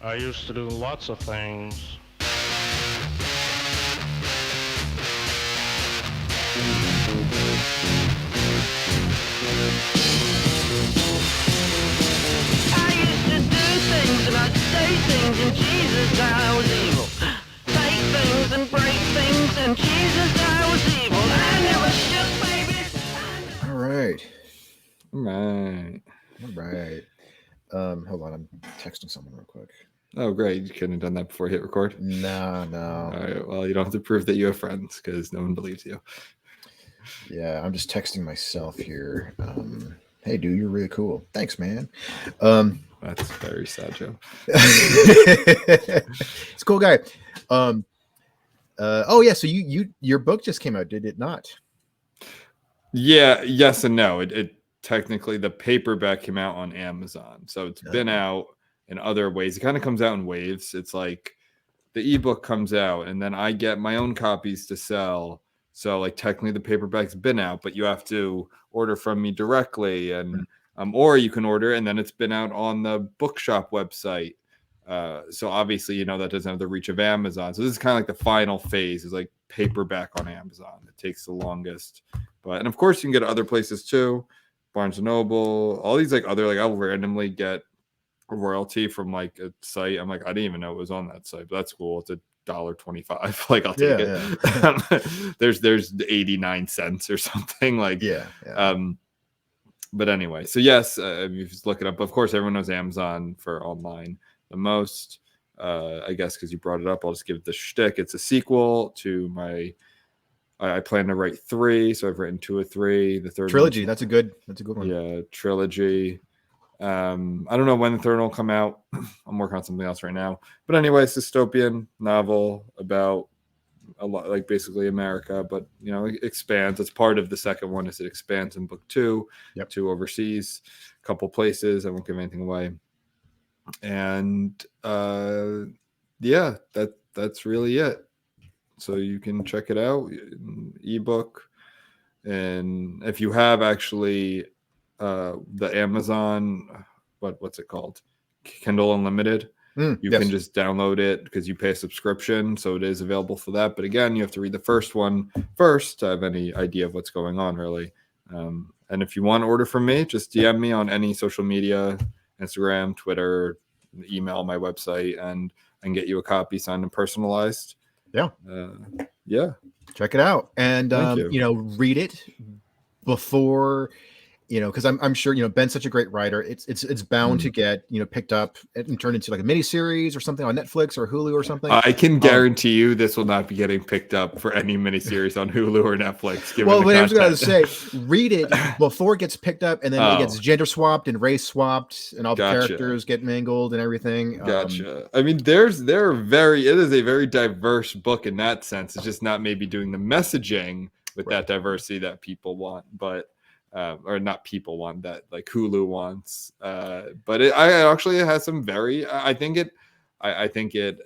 I used to do lots of things. I used to do things and I'd say things and Jesus I was evil. Take things and break things and Jesus I was evil. I never shook babies. All right. Right. All right. Hold on. I'm texting someone real quick. Oh, great. You couldn't have done that before you hit record? No. All right. Well, you don't have to prove that you have friends because no one believes you. Yeah, I'm just texting myself here. Hey, dude, you're really cool. Thanks, man. That's very sad, Joe. It's a cool guy. Oh yeah, so your book just came out, did it not? Yeah, yes and no. It technically, the paperback came out on Amazon, so it's been out in other ways. It kind of comes out in waves. It's like the ebook comes out, and then I get my own copies to sell. So like technically, the paperback's been out, but you have to order from me directly, and or you can order, and then it's been out on the bookshop website. So obviously, that doesn't have the reach of Amazon. So this is kind of like the final phase, is like paperback on Amazon. It takes the longest, and of course you can get other places too, Barnes and Noble, all these like other, like I'll randomly get a royalty from like a site. I'm like, I didn't even know it was on that site, but that's cool. It's $1.25. Like I'll take it. Yeah. there's 89 cents or something like. Yeah. But anyway, so yes, if you just look it up, of course, everyone knows Amazon for online the most. I guess because you brought it up, I'll just give it the shtick. It's a sequel to I plan to write 3, so I've written 2 or 3. The third trilogy. That's a good one. Yeah, trilogy. I don't know when the third one will come out. I'm working on something else right now. But anyway, it's a dystopian novel about a lot, like basically America, but it expands. It's part of the second one, is it expands in book 2 to overseas, a couple places. I won't give anything away. And yeah, that's really it. So you can check it out, ebook. And if you have actually the Amazon, what's it called? Kindle Unlimited. You can just download it because you pay a subscription. So it is available for that. But again, you have to read the first one first to have any idea of what's going on, really. And if you want to order from me, just DM me on any social media, Instagram, Twitter, email my website, and I can get you a copy signed and personalized. Yeah. Yeah. Check it out. And, read it before, because I'm sure, Ben's such a great writer. It's bound to get, picked up and turned into like a mini series or something on Netflix or Hulu or something. I can guarantee you this will not be getting picked up for any miniseries on Hulu or Netflix. Well, but I was going to say, read it before it gets picked up, and then it gets gender swapped and race swapped, and all the characters get mingled and everything. Gotcha. I mean, it is a very diverse book in that sense. It's just not maybe doing the messaging with that diversity that people want, but or not people want, that like Hulu wants. But it has some very. I think it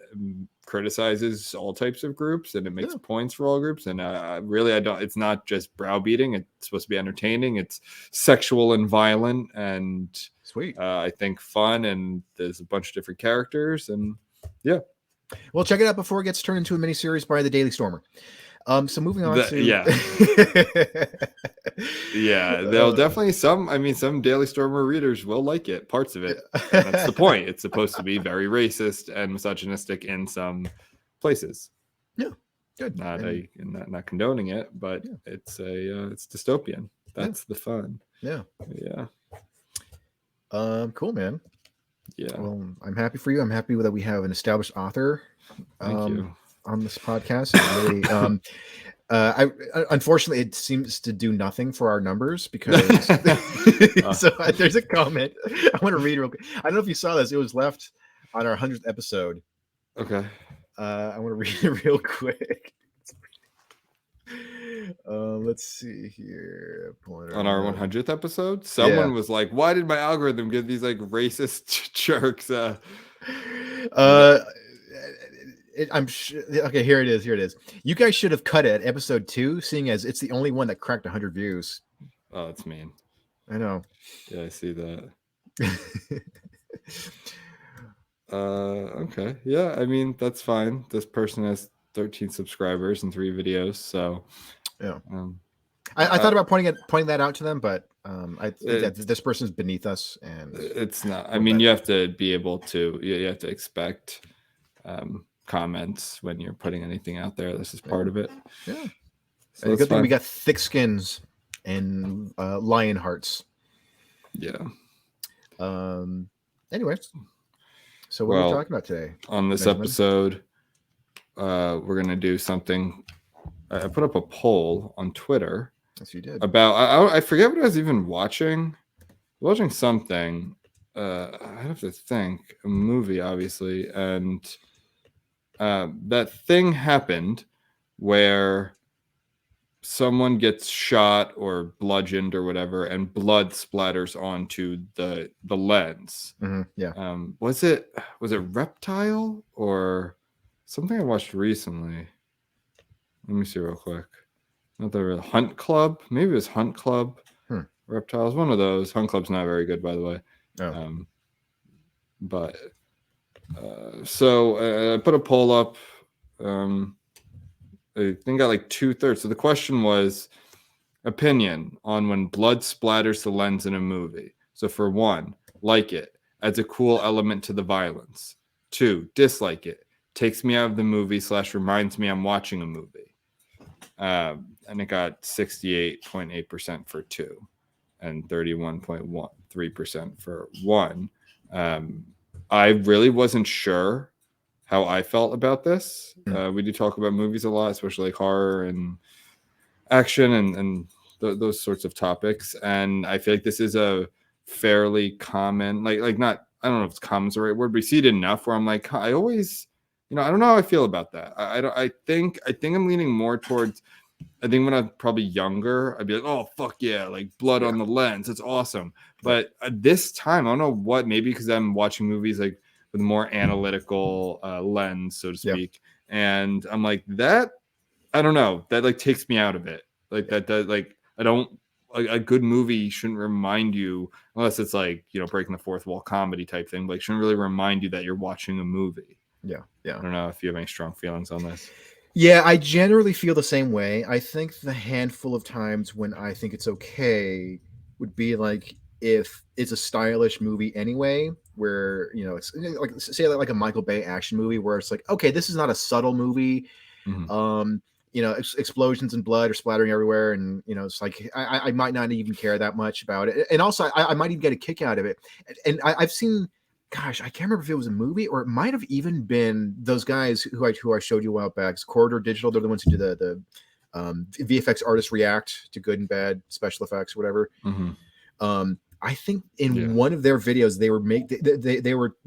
criticizes all types of groups, and it makes points for all groups. And really, it's not just browbeating. It's supposed to be entertaining. It's sexual and violent, and sweet. I think fun, and there's a bunch of different characters, and yeah. Well, check it out before it gets turned into a miniseries by the Daily Stormer. So moving on to they'll definitely some Daily Stormer readers will like it, parts of it. That's the point. It's supposed to be very racist and misogynistic in some places. Yeah, good. Not condoning it, but it's dystopian. That's the fun. Yeah. Cool, man. Yeah. Well, I'm happy for you. I'm happy that we have an established author. Thank you. On this podcast. Really, unfortunately, it seems to do nothing for our numbers because so there's a comment I want to read real quick. I don't know if you saw this. It was left on our 100th episode. Okay. I want to read it real quick. Let's see here. On our 100th episode, someone was like, "Why did my algorithm give these like racist jerks?" I'm sure. Okay, here it is. You guys should have cut it at episode 2, seeing as it's the only one that cracked 100 views. Oh, that's mean. I know. Yeah, I see that. Okay. Yeah, I mean, that's fine. This person has 13 subscribers and 3 videos, so Yeah. um, I thought about pointing that out to them, but I think that it, this person's beneath us, and it's not. I we're mean, better. you have to be able to. You have to expect comments when you're putting anything out there. This is part of it. Yeah. So And a that's good thing we fine. got thick skins and lion hearts. Yeah. Anyways, so what are we Well, talking about today? on this Benjamin? episode, we're gonna do something. I put up a poll on Twitter Yes, you did. about. I forget what I was even watching. Watching something. I have to think. A movie, obviously, and that thing happened where someone gets shot or bludgeoned or whatever, and blood splatters onto the lens. Yeah. Was it Reptile or something I watched recently? Let me see real quick. Not the Hunt Club. Maybe it was Hunt Club. Reptiles. One of those. Hunt Club's not very good, by the way. Oh. But so I put a poll up. I think got like 2/3. So the question was opinion on when blood splatters the lens in a movie. So for 1, like it, adds a cool element to the violence. 2, dislike it, takes me out of the movie / reminds me I'm watching a movie. And it got 68.8% for 2 and 31.13% for 1. I really wasn't sure how I felt about this. We do talk about movies a lot, especially like horror and action and those sorts of topics. And I feel like this is a fairly common, like not, I don't know if it's common is the right word, but we see it enough where I'm like, I always, I don't know how I feel about that. I think I'm leaning more towards, I think when I'm probably younger, I'd be like, oh, fuck yeah, like blood on the lens. It's awesome. But at this time, I don't know what, maybe because I'm watching movies like with a more analytical lens, so to speak. And I'm like, that, I don't know, that like takes me out of it. Like that does, like, I don't, a good movie shouldn't remind you, unless it's like, breaking the fourth wall comedy type thing, like shouldn't really remind you that you're watching a movie. Yeah. I don't know if you have any strong feelings on this. Yeah, I generally feel the same way. I think the handful of times when I think it's okay would be like if it's a stylish movie anyway, where it's like, say like a Michael Bay action movie where it's like, okay, this is not a subtle movie. Explosions and blood are splattering everywhere, and it's like I might not even care that much about it, and also I might even get a kick out of it. And I've seen, gosh, I can't remember if it was a movie or it might have even been those guys who I showed you a while back. Corridor Digital, they're the ones who do the VFX artists react to good and bad special effects, whatever. I think in one of their videos they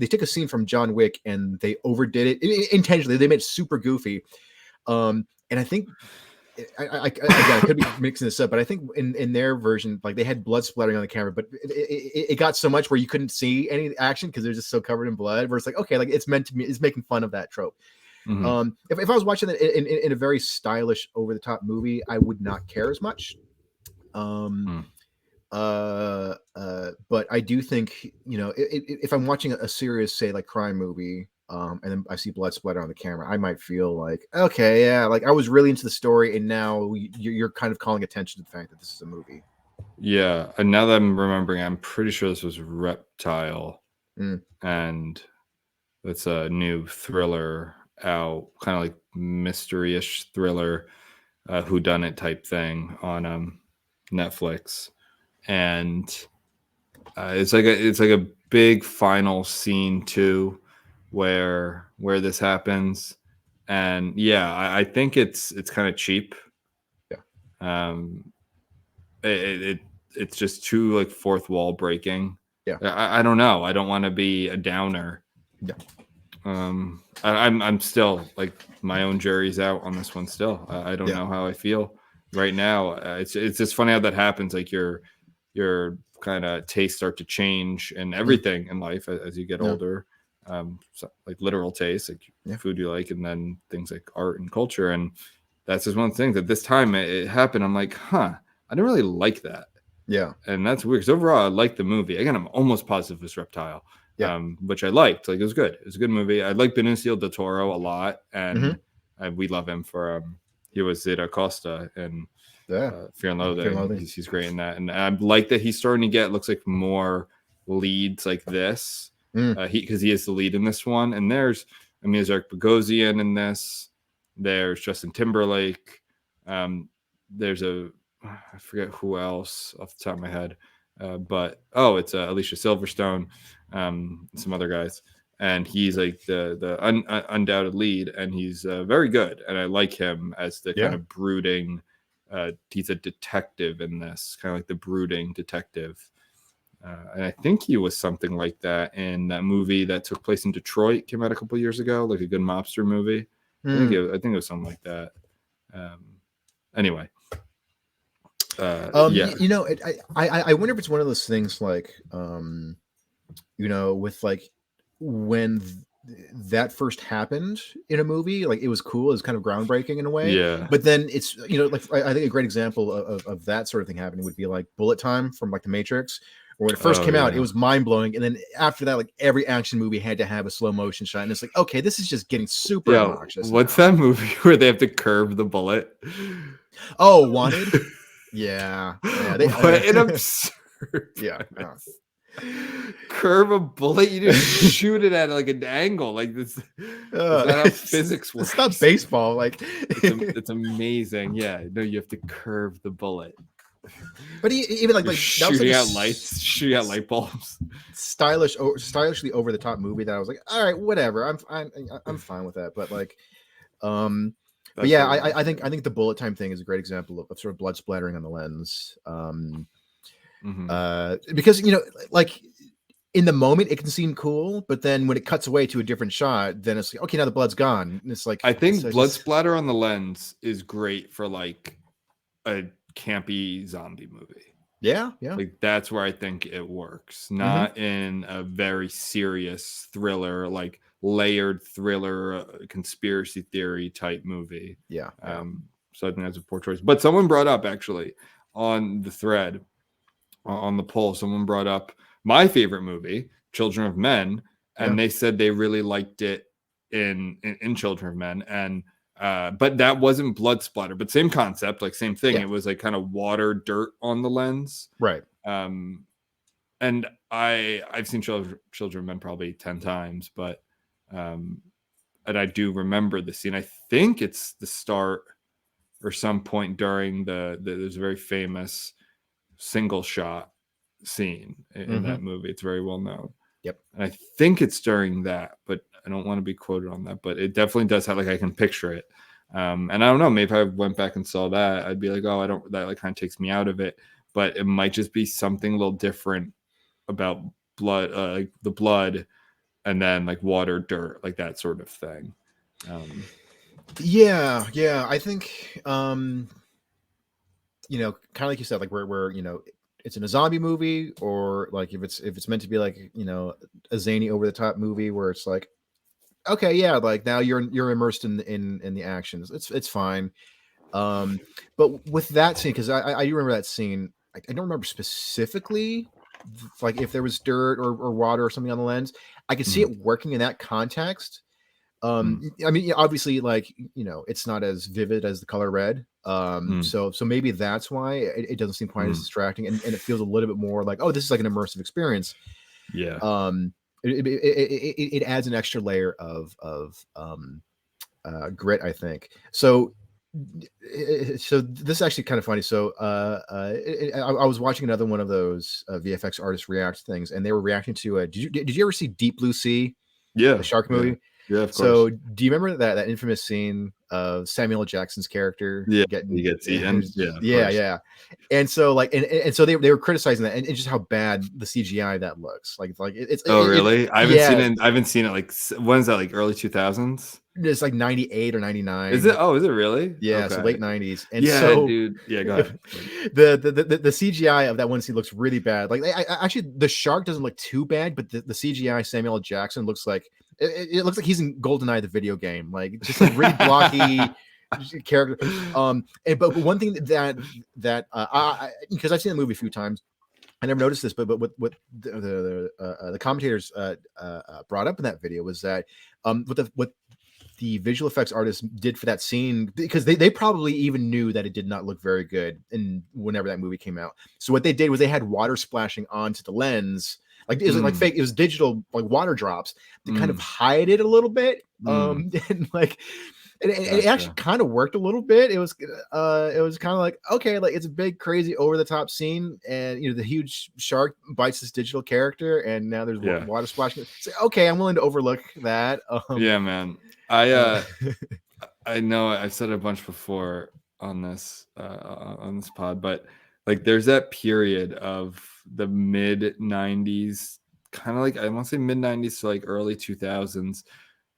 took a scene from John Wick and they overdid it intentionally. They made it super goofy. And I think I could be mixing this up, but I think in their version, like they had blood splattering on the camera, but it got so much where you couldn't see any action because they're just so covered in blood. Where it's like, okay, like it's meant to be, it's making fun of that trope. If I was watching that in a very stylish, over the top movie, I would not care as much. But I do think if I'm watching a serious, say like crime movie. And then I see blood splatter on the camera, I might feel like, okay, yeah, like I was really into the story, and now you're kind of calling attention to the fact that this is a movie. Yeah, and now that I'm remembering, I'm pretty sure this was Reptile, and it's a new thriller out, kind of like mystery-ish thriller, whodunit type thing on Netflix, and it's like a big final scene too, where this happens, and I think it's kind of cheap. It's just too like fourth wall breaking. I don't know, I don't want to be a downer. I'm still like, my own jury's out on this one still. I don't know how I feel right now. It's just funny how that happens, like your kind of tastes start to change and everything in life as you get older. So, like literal taste, like food you like, and then things like art and culture. And that's just one of the things that this time it happened. I'm like, I didn't really like that. And that's weird, because overall I like the movie. Again, I'm almost positive it's Reptile. which I liked. Like, it was good. It was a good movie. I like Benicio del Toro a lot, and we love him for he was Zeta Costa in Fear and Loathing. He's great in that, and I like that he's starting to get looks like more leads like this. Because he is the lead in this one, and there's Eric Bogosian in this. There's Justin Timberlake. There's I forget who else off the top of my head, but it's Alicia Silverstone, some other guys, and he's like the undoubted lead, and he's very good, and I like him as the kind of brooding. He's a detective in this, kind of like the brooding detective. And I think he was something like that in that movie that took place in Detroit, came out a couple of years ago, like a good mobster movie. I think it was something like that. Anyway. You know, I wonder if it's one of those things like, you know, with like when that first happened in a movie, like it was cool, it was kind of groundbreaking in a way. Yeah. But then it's, you know, like I think a great example of that sort of thing happening would be like Bullet Time from like The Matrix. Or when it first came out, it was mind blowing, and then after that, like every action movie had to have a slow motion shot, and it's like, okay, this is just getting super obnoxious. What's that movie where they have to curve the bullet? Oh, Wanted. Yeah. What an absurd. Yeah. Curve a bullet, you just shoot it at like an angle, like this. That's not how physics works. It's not baseball. Like it's amazing. Yeah, no, you have to curve the bullet. But even like shooting out lights, shooting out light bulbs, stylishly over the top movie that I was like, all right, whatever, I'm fine with that. But like, but yeah, I think the bullet time thing is a great example of sort of blood splattering on the lens. Because you know, like in the moment it can seem cool, but then when it cuts away to a different shot, then it's like, okay, now the blood's gone. And it's like, I think blood splatter on the lens is great for like a campy zombie movie. Yeah. Like that's where I think it works. Not in a very serious thriller, like layered thriller, conspiracy theory type movie. Yeah. So I think that's a poor choice. But someone brought up actually on the thread, on the poll, someone brought up my favorite movie, Children of Men, and they said they really liked it in Children of Men, and but that wasn't blood splatter, but same concept, like same thing. It was like kind of water, dirt on the lens, right? And I've seen Children of Men probably 10 times, but and I do remember the scene. I think it's the start or some point during there's a very famous single shot scene in that movie. It's very well known. Yep. And I think it's during that, but I don't want to be quoted on that, but it definitely does have, like, I can picture it. And I don't know, maybe if I went back and saw that, I'd be like, oh, that like kind of takes me out of it, but it might just be something a little different about blood, like the blood and then like water, dirt, like that sort of thing. Yeah. I think, you know, kind of like you said, like where, you know, it's in a zombie movie, or like if it's meant to be like, you know, a zany over the top movie where it's like, okay, yeah, like now you're immersed in the actions. It's fine. But with that scene, because I do remember that scene, I don't remember specifically like if there was dirt or water or something on the lens. I could see it working in that context. I mean, obviously, like, you know, it's not as vivid as the color red. So maybe that's why it doesn't seem quite as distracting, and it feels a little bit more like, oh, this is like an immersive experience. Yeah. It adds an extra layer of grit, I think. So this is actually kind of funny. So I was watching another one of those VFX artists react things, and they were reacting to did you ever see Deep Blue Sea? Yeah, the shark movie. Yeah, of course. So do you remember that infamous scene of Samuel L. Jackson's character? He gets eaten. Yeah. And so like, and so they were criticizing that, and just how bad the CGI that looks. Like it's. Oh, really? I haven't seen it. Like, when is that? Like early 2000s? It's like 98 or 99. Is it? Oh, is it really? Yeah, okay. So late 90s. And yeah, so, dude. Yeah, go ahead. The CGI of that one scene looks really bad. Like, actually, the shark doesn't look too bad, but the CGI Samuel L. Jackson looks like it looks like he's in GoldenEye, the video game. Like, just like really blocky character. But one thing that because I've seen the movie a few times, I never noticed this, but what the commentators brought up in that video was that what the visual effects artists did for that scene, because they probably even knew that it did not look very good and whenever that movie came out. So what they did was they had water splashing onto the lens, like it was like fake, it was digital like water drops to kind of hide it a little bit. And like it actually kind of worked a little bit. It was kind of like, okay, like it's a big crazy over the top scene, and the huge shark bites this digital character, and now there's water splashing. It's like, okay, I'm willing to overlook that. Yeah, man. I know I've said it a bunch before on this pod, but like there's that period of the mid 90s, kind of like I want to say mid 90s to like early 2000s,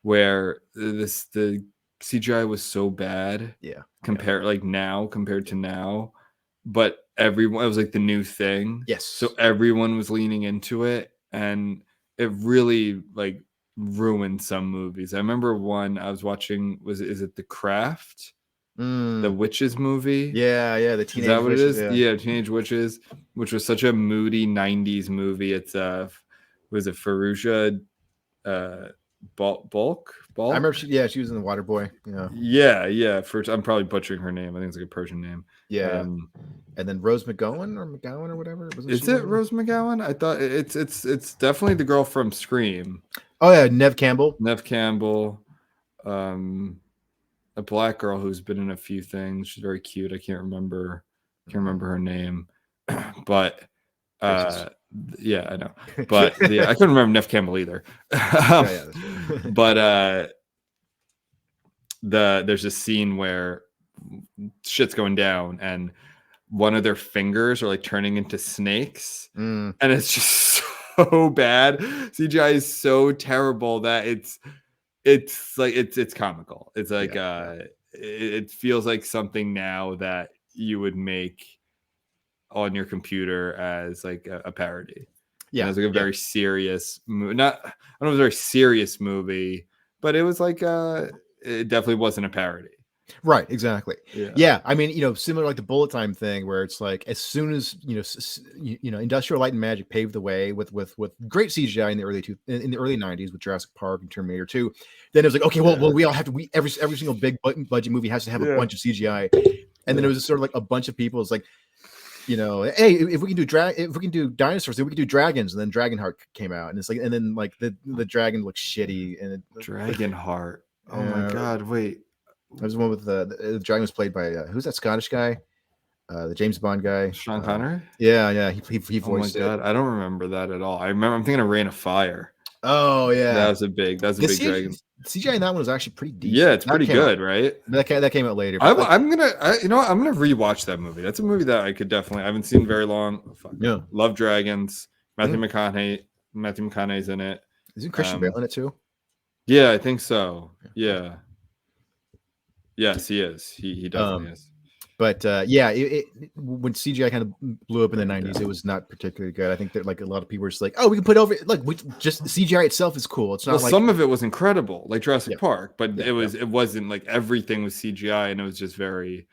where the CGI was so bad compared to now, but everyone, it was like the new thing. Yes. So everyone was leaning into it, and it really like ruined some movies. I remember one I was watching, is it The Craft? The Witches movie? Yeah, the Teenage Is that what Witches, it is? Yeah, Teenage Witches, which was such a moody 90s movie. It's was it Farouja Bulk? I remember she was in The Water Boy. Yeah. I'm probably butchering her name. I think it's like a Persian name. Yeah. And then Rose McGowan or whatever. Is it Rose McGowan? I thought it's definitely the girl from Scream. Oh yeah, Neve Campbell. A black girl who's been in a few things. She's very cute. I can't remember her name, but yeah, I know. But I couldn't remember Neve Campbell either. But there's a scene where shit's going down, and one of their fingers are like turning into snakes, and it's just so bad. CGI is so terrible that it's like it's comical. It's like it feels like something now that you would make on your computer as like a parody. Yeah, and it's like a very serious movie. I don't know if it was a very serious movie, but it was like it definitely wasn't a parody. Right, exactly. Yeah. I mean, similar like the Bullet Time thing, where it's like as soon as Industrial Light and Magic paved the way with great CGI in the early 90s with Jurassic Park and Terminator 2. Then it was like, okay, well, we all have to. Every single big budget movie has to have a bunch of CGI, and then it was sort of like a bunch of people. It's like, hey, if we can do dinosaurs, then we can do dragons. And then Dragonheart came out, and it's like, and then like the dragon looks shitty, and Dragonheart. Oh my god, wait. There's one with the dragon was played by who's that Scottish guy? The James Bond guy. Sean Connery? Yeah. He voiced it. Oh my god, I don't remember that at all. I'm thinking of Reign of Fire. Oh yeah. That was a big dragon. CGI in that one was actually pretty decent. Yeah, it's pretty good, right? That came out later. I'm gonna rewatch that movie. That's a movie that I haven't seen very long. Oh, fuck. Yeah. Love Dragons. Matthew McConaughey's in it. Isn't Christian Bale in it too? Yeah, I think so. Yeah. Yes, he is. He definitely is. But when CGI kind of blew up in the 90s, it was not particularly good. I think that like a lot of people were just like, oh, we can put over like just CGI itself is cool. It's not like some of it was incredible, like Jurassic Park, but it wasn't like everything was CGI, and it was just very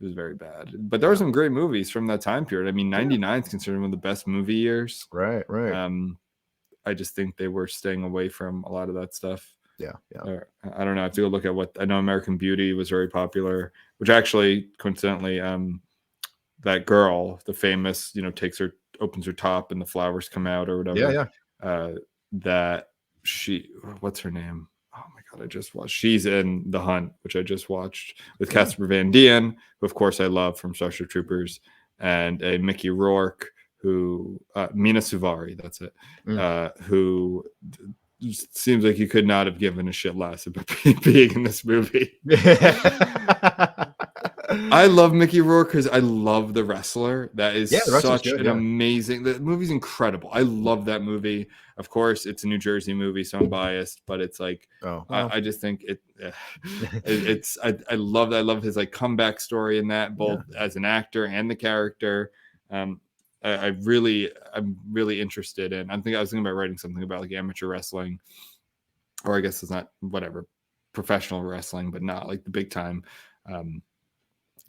bad. But there were some great movies from that time period. I mean, 99 is considered one of the best movie years. Right. I just think they were staying away from a lot of that stuff. Yeah. I don't know. I have to go look at what I know. American Beauty was very popular, which actually coincidentally, that girl, the famous, opens her top and the flowers come out or whatever. Yeah. What's her name? Oh my god, I just watched. She's in The Hunt, which I just watched with Casper Van Dien, who of course I love from Starship Troopers, and a Mickey Rourke, who Mina Suvari, that's it, who seems like you could not have given a shit less about being in this movie. I love Mickey Rourke because I love The Wrestler. That is such an amazing. The movie's incredible. I love that movie. Of course, it's a New Jersey movie, so I'm biased, but it's like I just think it's. I love his like comeback story in that, both as an actor and the character. I'm really interested in. I was thinking about writing something about like amateur wrestling, or I guess it's not professional wrestling, but not like the big time.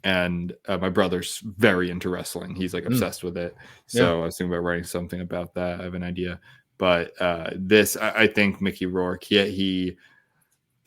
And my brother's very into wrestling. He's like obsessed with it. So I was thinking about writing something about that. I have an idea. But this, I think Mickey Rourke, he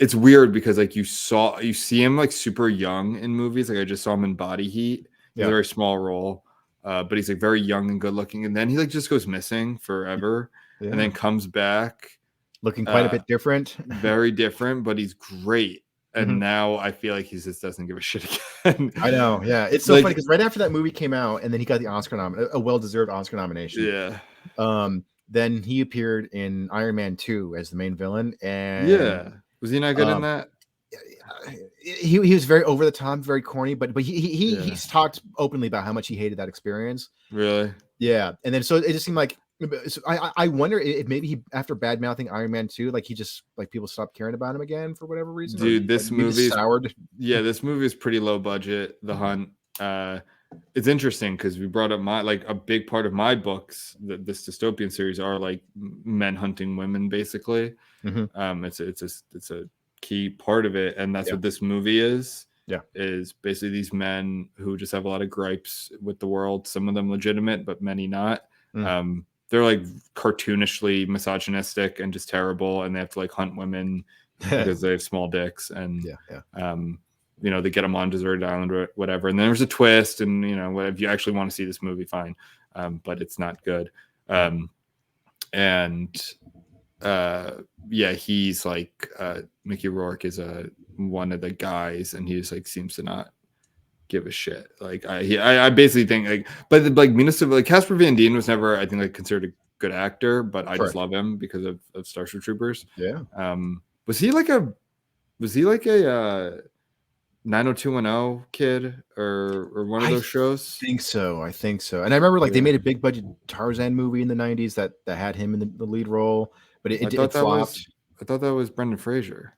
it's weird because like you see him like super young in movies. Like I just saw him in Body Heat. He's a very small role, but he's like very young and good looking. And then he like just goes missing forever, and then comes back looking quite a bit different. Very different, but he's great. And now I feel like he just doesn't give a shit again. I know, yeah. It's so funny because right after that movie came out, and then he got the Oscar a well-deserved Oscar nomination. Yeah. Then he appeared in Iron Man 2 as the main villain, and was he not good in that? He was very over the top, very corny, but he's talked openly about how much he hated that experience. Really? Yeah, and then so it just seemed like I wonder if maybe he, after bad mouthing Iron Man 2, like he just like people stopped caring about him again for whatever reason. Dude, this movie soured. Yeah, this movie is pretty low budget. The Hunt. It's interesting because we brought up a big part of my books. This dystopian series are like men hunting women, basically. It's a key part of it, and that's what this movie is. Is basically these men who just have a lot of gripes with the world. Some of them legitimate, but many not. They're like cartoonishly misogynistic and just terrible, and they have to like hunt women because they have small dicks, and you know, they get them on deserted island or whatever. And then there's a twist, and you know, if you actually want to see this movie, fine, but it's not good. He's like Mickey Rourke is one of the guys, and he just like seems to not give a shit. Like I basically think like, but like Minnesota, like Casper Van Dien was never, I think, like considered a good actor, but I just love him because of Starship Troopers. Was he like a 90210 kid or one of those shows? I think so. And I remember like they made a big budget Tarzan movie in the 90s that had him in the lead role, but it flopped. I thought that was Brendan Fraser.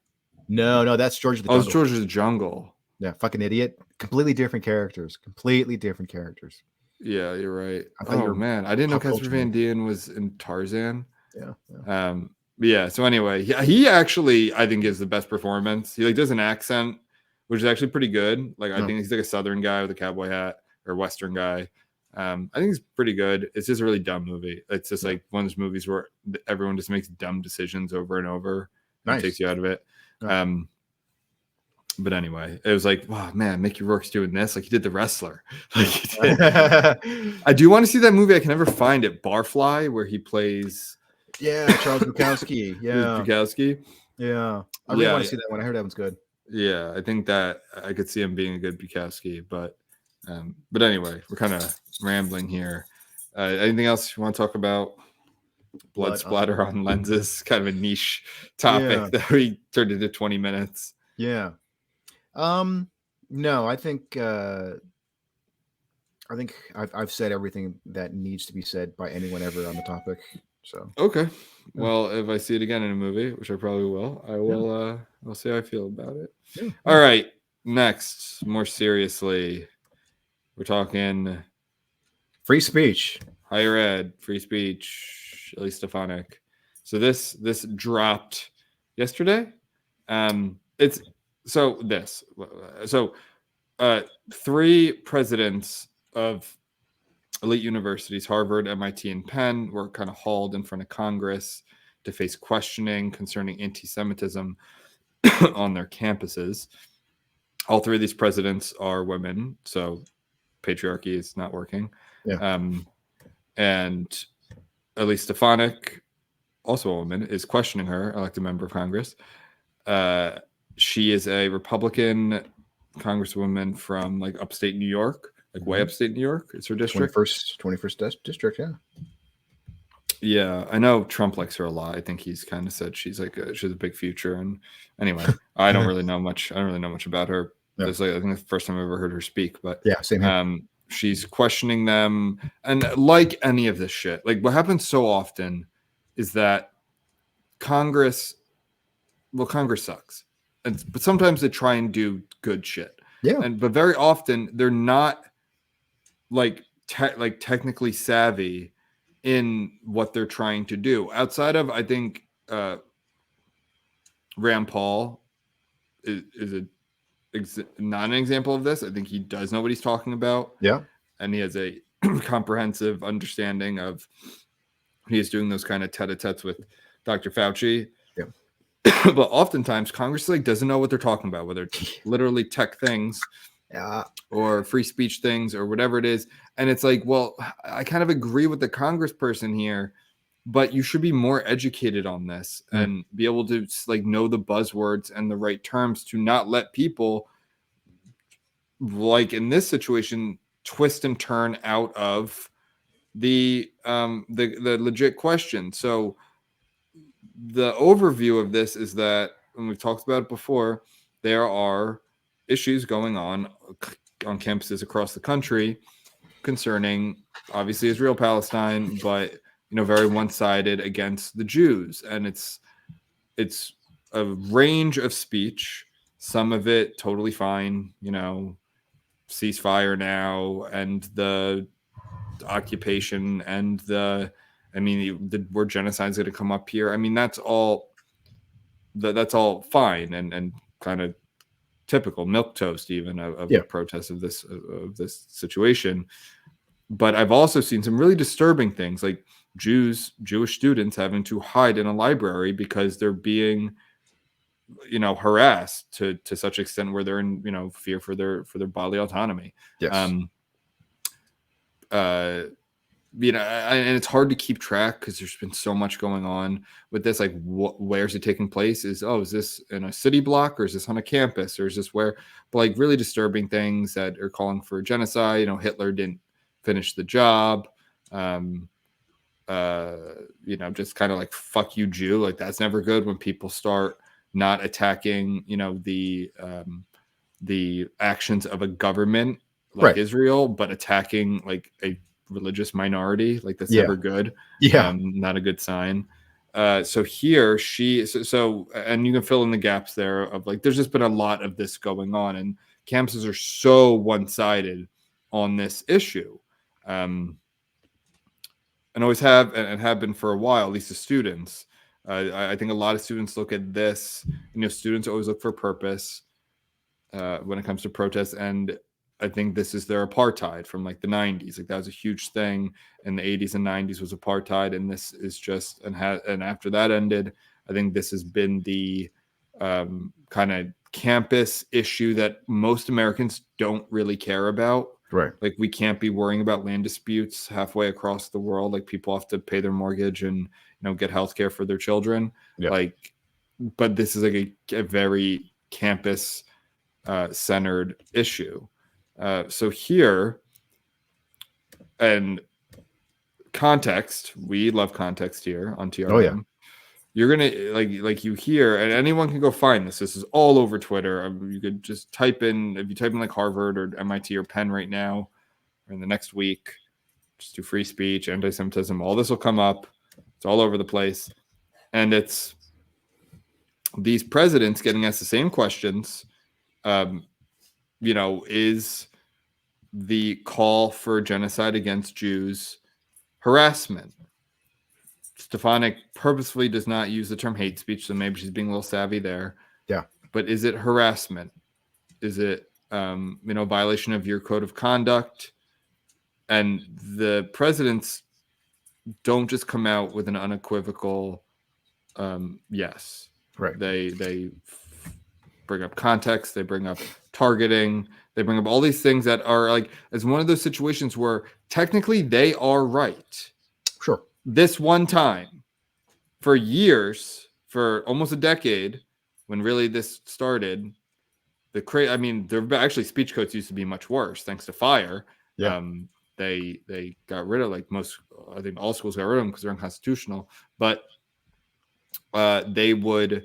No, that's George the Jungle. It's George the Jungle. Yeah, fucking idiot. Completely different characters. Yeah, you're right. Man, I didn't know Casper Van Dien was in Tarzan. Yeah. So anyway, he actually, I think, gives the best performance. He like does an accent, which is actually pretty good. Like I think he's like a Southern guy with a cowboy hat, or Western guy. I think he's pretty good. It's just a really dumb movie. It's just like one of those movies where everyone just makes dumb decisions over and over and takes you out of it. But anyway, it was like, wow, man, Mickey Rourke's doing this. Like he did The Wrestler. Like he did. I do want to see that movie. I can never find it. Barfly, where he plays. Yeah, Charles Bukowski. Yeah. I really want to see that one. I heard that one's good. Yeah, I think that I could see him being a good Bukowski, but anyway, we're kind of rambling here. Anything else you want to talk about? Blood splatter on lenses, kind of a niche topic that we turned into 20 minutes. Yeah. No, I think I've said everything that needs to be said by anyone ever on the topic. So okay. Well, if I see it again in a movie, which I probably will, I will I'll see how I feel about it. All right. Next, more seriously, we're talking free speech. Higher ed, free speech, Elise Stefanik. So this dropped yesterday. Three presidents of elite universities, Harvard, MIT, and Penn, were kind of hauled in front of Congress to face questioning concerning anti-Semitism on their campuses. All three of these presidents are women, so patriarchy is not working. And Elise Stefanik, also a woman, is questioning her, elected member of Congress. She is a Republican congresswoman from like upstate New York, like way upstate New York. It's her district. 21st district, yeah. Yeah, I know Trump likes her a lot. I think he's kind of said she's like she's a big future. And anyway, I don't really know much. I don't really know much about her. Yeah. Like, I think the first time I ever heard her speak. But yeah, same here. She's questioning them, and like any of this shit, like what happens so often is that Congress sucks, but sometimes they try and do good shit. Yeah, but very often they're not like technically savvy in what they're trying to do. Outside of, I think, Rand Paul is a not an example of this. I think he does know what he's talking about. Yeah. And he has a comprehensive understanding of, he is doing those kind of tete-a-tetes with Dr. Fauci. Yeah. But oftentimes Congress like doesn't know what they're talking about, whether it's literally tech things or free speech things or whatever it is. And it's like, well, I kind of agree with the congressperson here, but you should be more educated on this and be able to like know the buzzwords and the right terms to not let people, like in this situation, twist and turn out of the legit question. So the overview of this is that, and we've talked about it before, there are issues going on campuses across the country concerning obviously Israel-Palestine, but very one-sided against the Jews. And it's a range of speech, some of it totally fine, ceasefire now, and the occupation, and the word genocide is going to come up here. I mean, that's all fine and kind of typical milquetoast even of the protests of this situation. But I've also seen some really disturbing things, like Jewish students having to hide in a library because they're being harassed to such extent where they're in fear for their bodily autonomy. Yes. And it's hard to keep track because there's been so much going on with this. Like, where's it taking place? Is this in a city block, or is this on a campus, or is this where? But like really disturbing things that are calling for genocide. Hitler didn't finish the job. Just kind of like fuck you, Jew. Like that's never good when people start not attacking, the actions of a government like Israel, but attacking like a religious minority. Like that's never good. Not a good sign. So here and you can fill in the gaps there of like, there's just been a lot of this going on, and campuses are so one-sided on this issue. And always have and have been for a while, at least the students. I think a lot of students look at this, students always look for purpose when it comes to protests. And I think this is their apartheid from like the 90s. Like that was a huge thing in the 80s and 90s was apartheid. And this is just, and after that ended, I think this has been the kind of campus issue that most Americans don't really care about. Right. Like we can't be worrying about land disputes halfway across the world. Like people have to pay their mortgage and, get healthcare for their children. Yeah. Like, but this is like a very campus centered issue. So here, and context, we love context here on TRM. Oh yeah. You're gonna like you hear, and anyone can go find this. This is all over Twitter. You could just type in, if you type in like Harvard or MIT or Penn right now, or in the next week, just do free speech, anti-Semitism. All this will come up. It's all over the place, and it's these presidents getting asked the same questions. Is the call for genocide against Jews harassment? Stefanik purposefully does not use the term hate speech, so maybe she's being a little savvy there. Yeah. But is it harassment? Is it, violation of your code of conduct? And the presidents don't just come out with an unequivocal yes. Right. They bring up context. They bring up targeting. They bring up all these things that are like, it's one of those situations where technically they are right. Sure. This one time, for years, for almost a decade, when really this started, there actually speech codes used to be much worse thanks to fire. Yeah. They got rid of I think all schools got rid of them because they're unconstitutional. But they would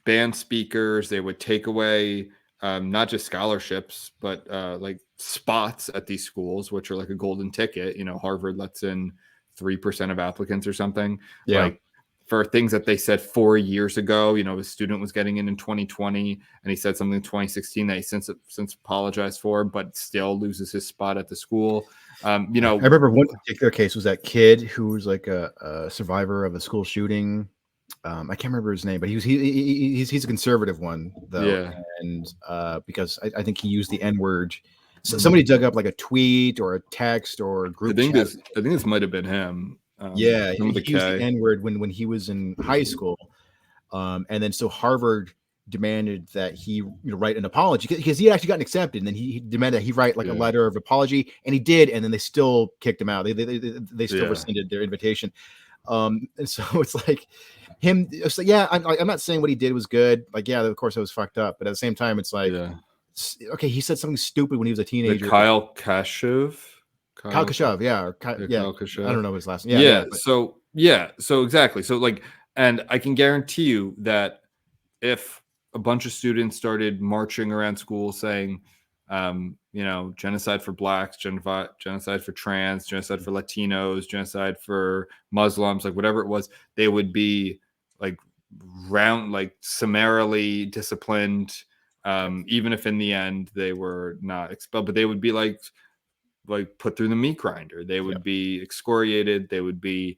ban speakers. They would take away not just scholarships, but like spots at these schools, which are like a golden ticket. Harvard lets in 3% of applicants or something. Yeah. Like for things that they said 4 years ago, a student was getting in 2020 and he said something in 2016 that he since apologized for, but still loses his spot at the school. I remember one particular case was that kid who was like a survivor of a school shooting I can't remember his name, but he's a conservative one though, Yeah. and because I think he used the N word. So Mhm. somebody dug up like a tweet or a text or a group chat. I think this might have been him. Yeah, Some of the he used the K. N word when he was in high school, and then so Harvard demanded that he write an apology because he had actually gotten accepted, and then he demanded that he write like a Yeah. letter of apology, and he did, and then they still kicked him out. They still Yeah. rescinded their invitation. And so it's like him. It's like, yeah, I'm not saying what he did was good. Like, yeah, of course it was fucked up, but at the same time, it's like, Yeah. okay, he said something stupid when he was a The teenager. Kyle Kashuv. Kyle Kashuv, yeah, or yeah, Kyle I Kashuv. don't know his last name. Yeah, but So exactly. So like, and I can guarantee you that if a bunch of students started marching around school saying, genocide for blacks, genocide for trans, genocide for Latinos, genocide for Muslims, like whatever it was, they would be like summarily disciplined, even if in the end they were not expelled, but they would be like put through the meat grinder. They would be excoriated. They would be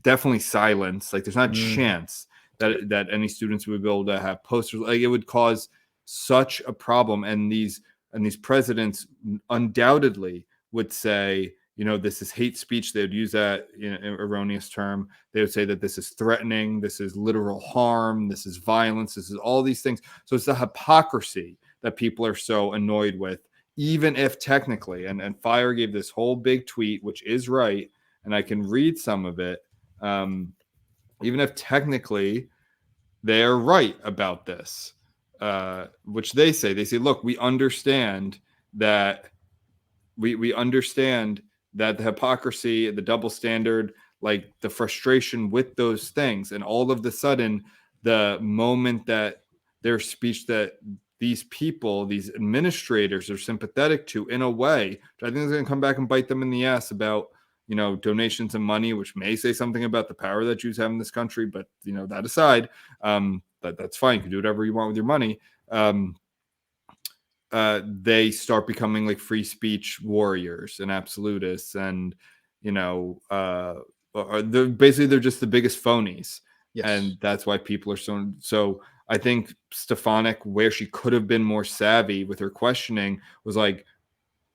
definitely silenced. Like there's not a chance that any students would be able to have posters. Like it would cause such a problem. And these presidents undoubtedly would say, this is hate speech. They would use that erroneous term. They would say that this is threatening. This is literal harm. This is violence. This is all these things. So it's the hypocrisy that people are so annoyed with, even if technically, and Fire gave this whole big tweet, which is right, and I can read some of it, even if technically they're right about this, which they say, look, we understand that we understand that the hypocrisy, the double standard, like the frustration with those things, and all of the sudden, the moment that their speech that these people, these administrators are sympathetic to in a way, which I think is going to come back and bite them in the ass about, donations and money, which may say something about the power that Jews have in this country. But, that aside, that's fine. You can do whatever you want with your money. They start becoming like free speech warriors and absolutists. And, they're just the biggest phonies. yes. And that's why people are so I think Stefanik, where she could have been more savvy with her questioning, was like,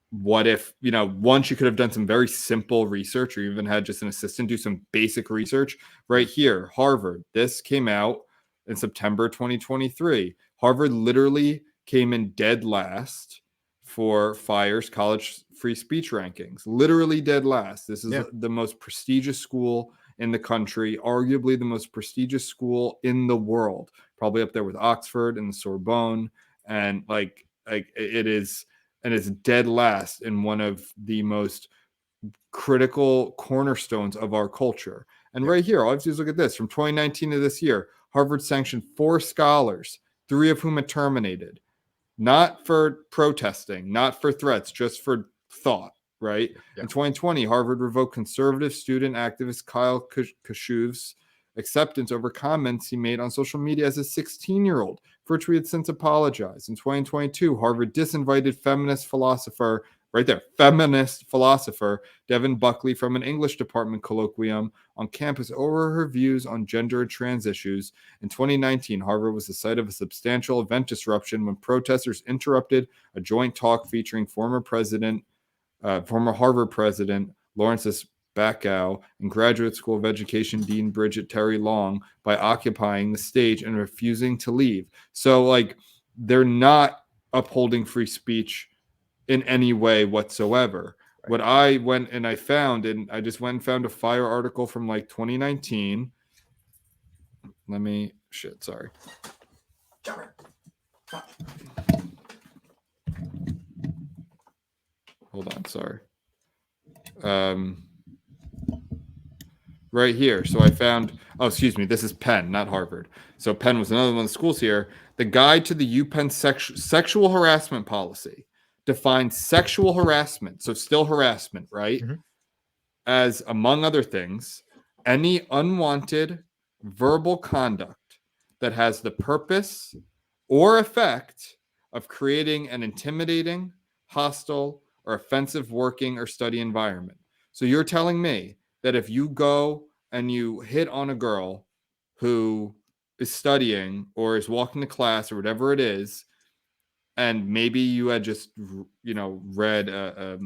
what if, one, she could have done some very simple research, or even had just an assistant do some basic research right here. Harvard, this came out in September 2023. Harvard literally came in dead last for Fire's college free speech rankings, literally dead last. This is the most prestigious school in the country, arguably the most prestigious school in the world, probably up there with Oxford and the Sorbonne. And like it is, and it's dead last in one of the most critical cornerstones of our culture. And right here, all I have to do is look at this. From 2019 to this year, Harvard sanctioned 4 scholars, 3 of whom it terminated, not for protesting, not for threats, just for thought, right? In 2020, Harvard revoked conservative student activist Kyle Kashuv's acceptance over comments he made on social media as a 16-year-old, for which we had since apologized. In 2022, Harvard disinvited feminist philosopher Devin Buckley from an English department colloquium on campus over her views on gender and trans issues. In 2019, Harvard was the site of a substantial event disruption when protesters interrupted a joint talk featuring former Harvard president Lawrence Bacow and Graduate School of Education Dean Bridget Terry Long by occupying the stage and refusing to leave. So, like, they're not upholding free speech in any way whatsoever. Right. What I went and I found, and I just went and found a Fire article from like 2019. Sorry. Hold on, sorry. Right here. So I found, this is Penn, not Harvard. So Penn was another one of the schools here. The Guide to the UPenn Sexual Harassment Policy defines sexual harassment, so still harassment, right? Mm-hmm. As, among other things, any unwanted verbal conduct that has the purpose or effect of creating an intimidating, hostile, or offensive working or study environment. So you're telling me that if you go and you hit on a girl who is studying or is walking to class or whatever it is, and maybe you had just, read,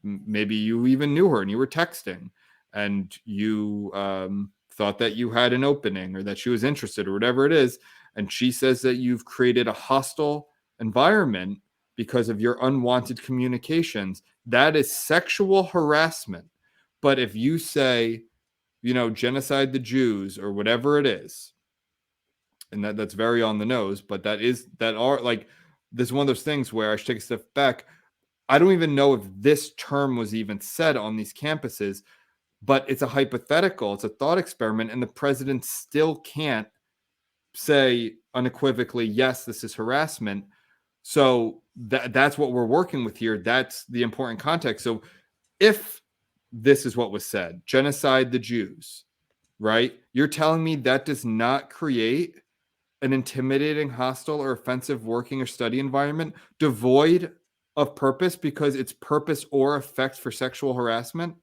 maybe you even knew her and you were texting and you thought that you had an opening or that she was interested or whatever it is, and she says that you've created a hostile environment because of your unwanted communications, that is sexual harassment. But if you say, genocide the Jews or whatever it is, and that's very on the nose, but this is one of those things where I should take a step back. I don't even know if this term was even said on these campuses, but it's a hypothetical, it's a thought experiment, and the president still can't say unequivocally, yes, this is harassment. So that's what we're working with here. That's the important context. So if this is what was said, genocide the Jews, right? You're telling me that does not create an intimidating, hostile, or offensive working or study environment devoid of purpose because it's purpose or effect for sexual harassment?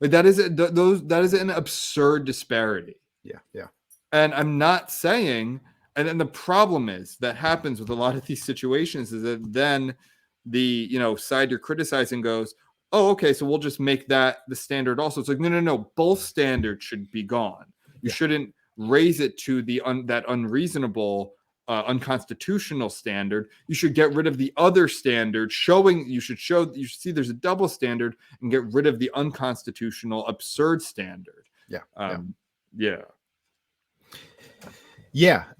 Like that is an absurd disparity. Yeah. And I'm not saying, and then the problem is that happens with a lot of these situations is that then the side you're criticizing goes, oh, okay, so we'll just make that the standard also. It's like, no, both standards should be gone. You shouldn't raise it to that unreasonable, unconstitutional standard. You should get rid of the other standard, you should see there's a double standard and get rid of the unconstitutional, absurd standard. Yeah.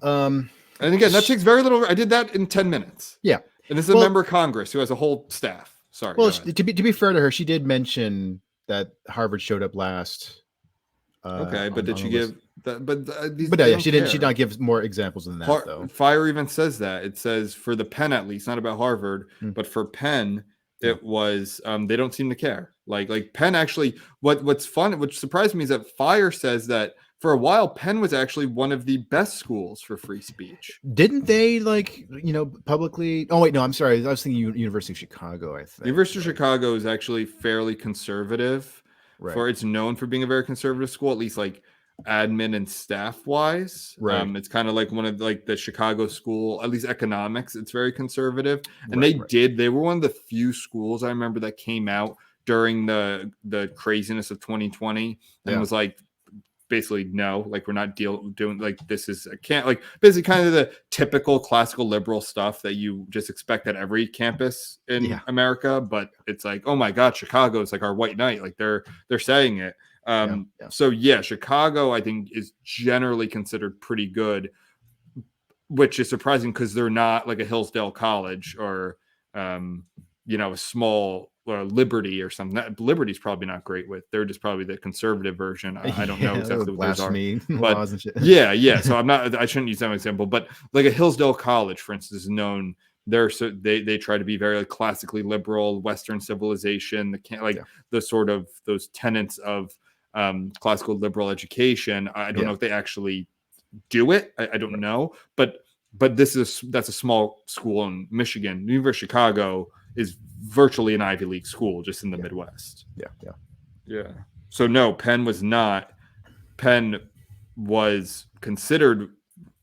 And again, that takes very little. I did that in 10 minutes. Yeah. And this is a member of Congress who has a whole staff. Sorry. Well, to be fair to her, she did mention that Harvard showed up last. Okay, but did she give that? But she did not give more examples than that, though. Fire even says that. It says for the Penn, at least, not about Harvard, but for Penn, it was they don't seem to care. Like Penn actually. What's fun, which surprised me, is that Fire says that for a while Penn was actually one of the best schools for free speech. Didn't they publicly? Oh wait, no, I'm sorry. I was thinking University of Chicago. I think University of Chicago is actually fairly conservative. Right. It's known for being a very conservative school, at least like admin and staff wise. Right. It's kind of like one of the Chicago school, at least economics. It's very conservative, and they were one of the few schools I remember that came out during the craziness of 2020 and was like, basically, no, like we're not doing like this is basically kind of the typical classical liberal stuff that you just expect at every campus in America. But it's like, oh my God, Chicago is like our white knight. Like they're saying it. So Chicago, I think, is generally considered pretty good, which is surprising because they're not like a Hillsdale College or a small Liberty or something. That Liberty's probably not great with. They're just probably the conservative version. I don't know exactly what those are. But laws and shit. Yeah. So I shouldn't use that example, but like a Hillsdale College, for instance, is known. They try to be very classically liberal, Western civilization. The sort of those tenets of classical liberal education. I don't know if they actually do it. I don't know, but that's a small school in Michigan. University of Chicago is virtually an Ivy League school just in the Midwest. Yeah. So no, Penn was not. Penn was considered.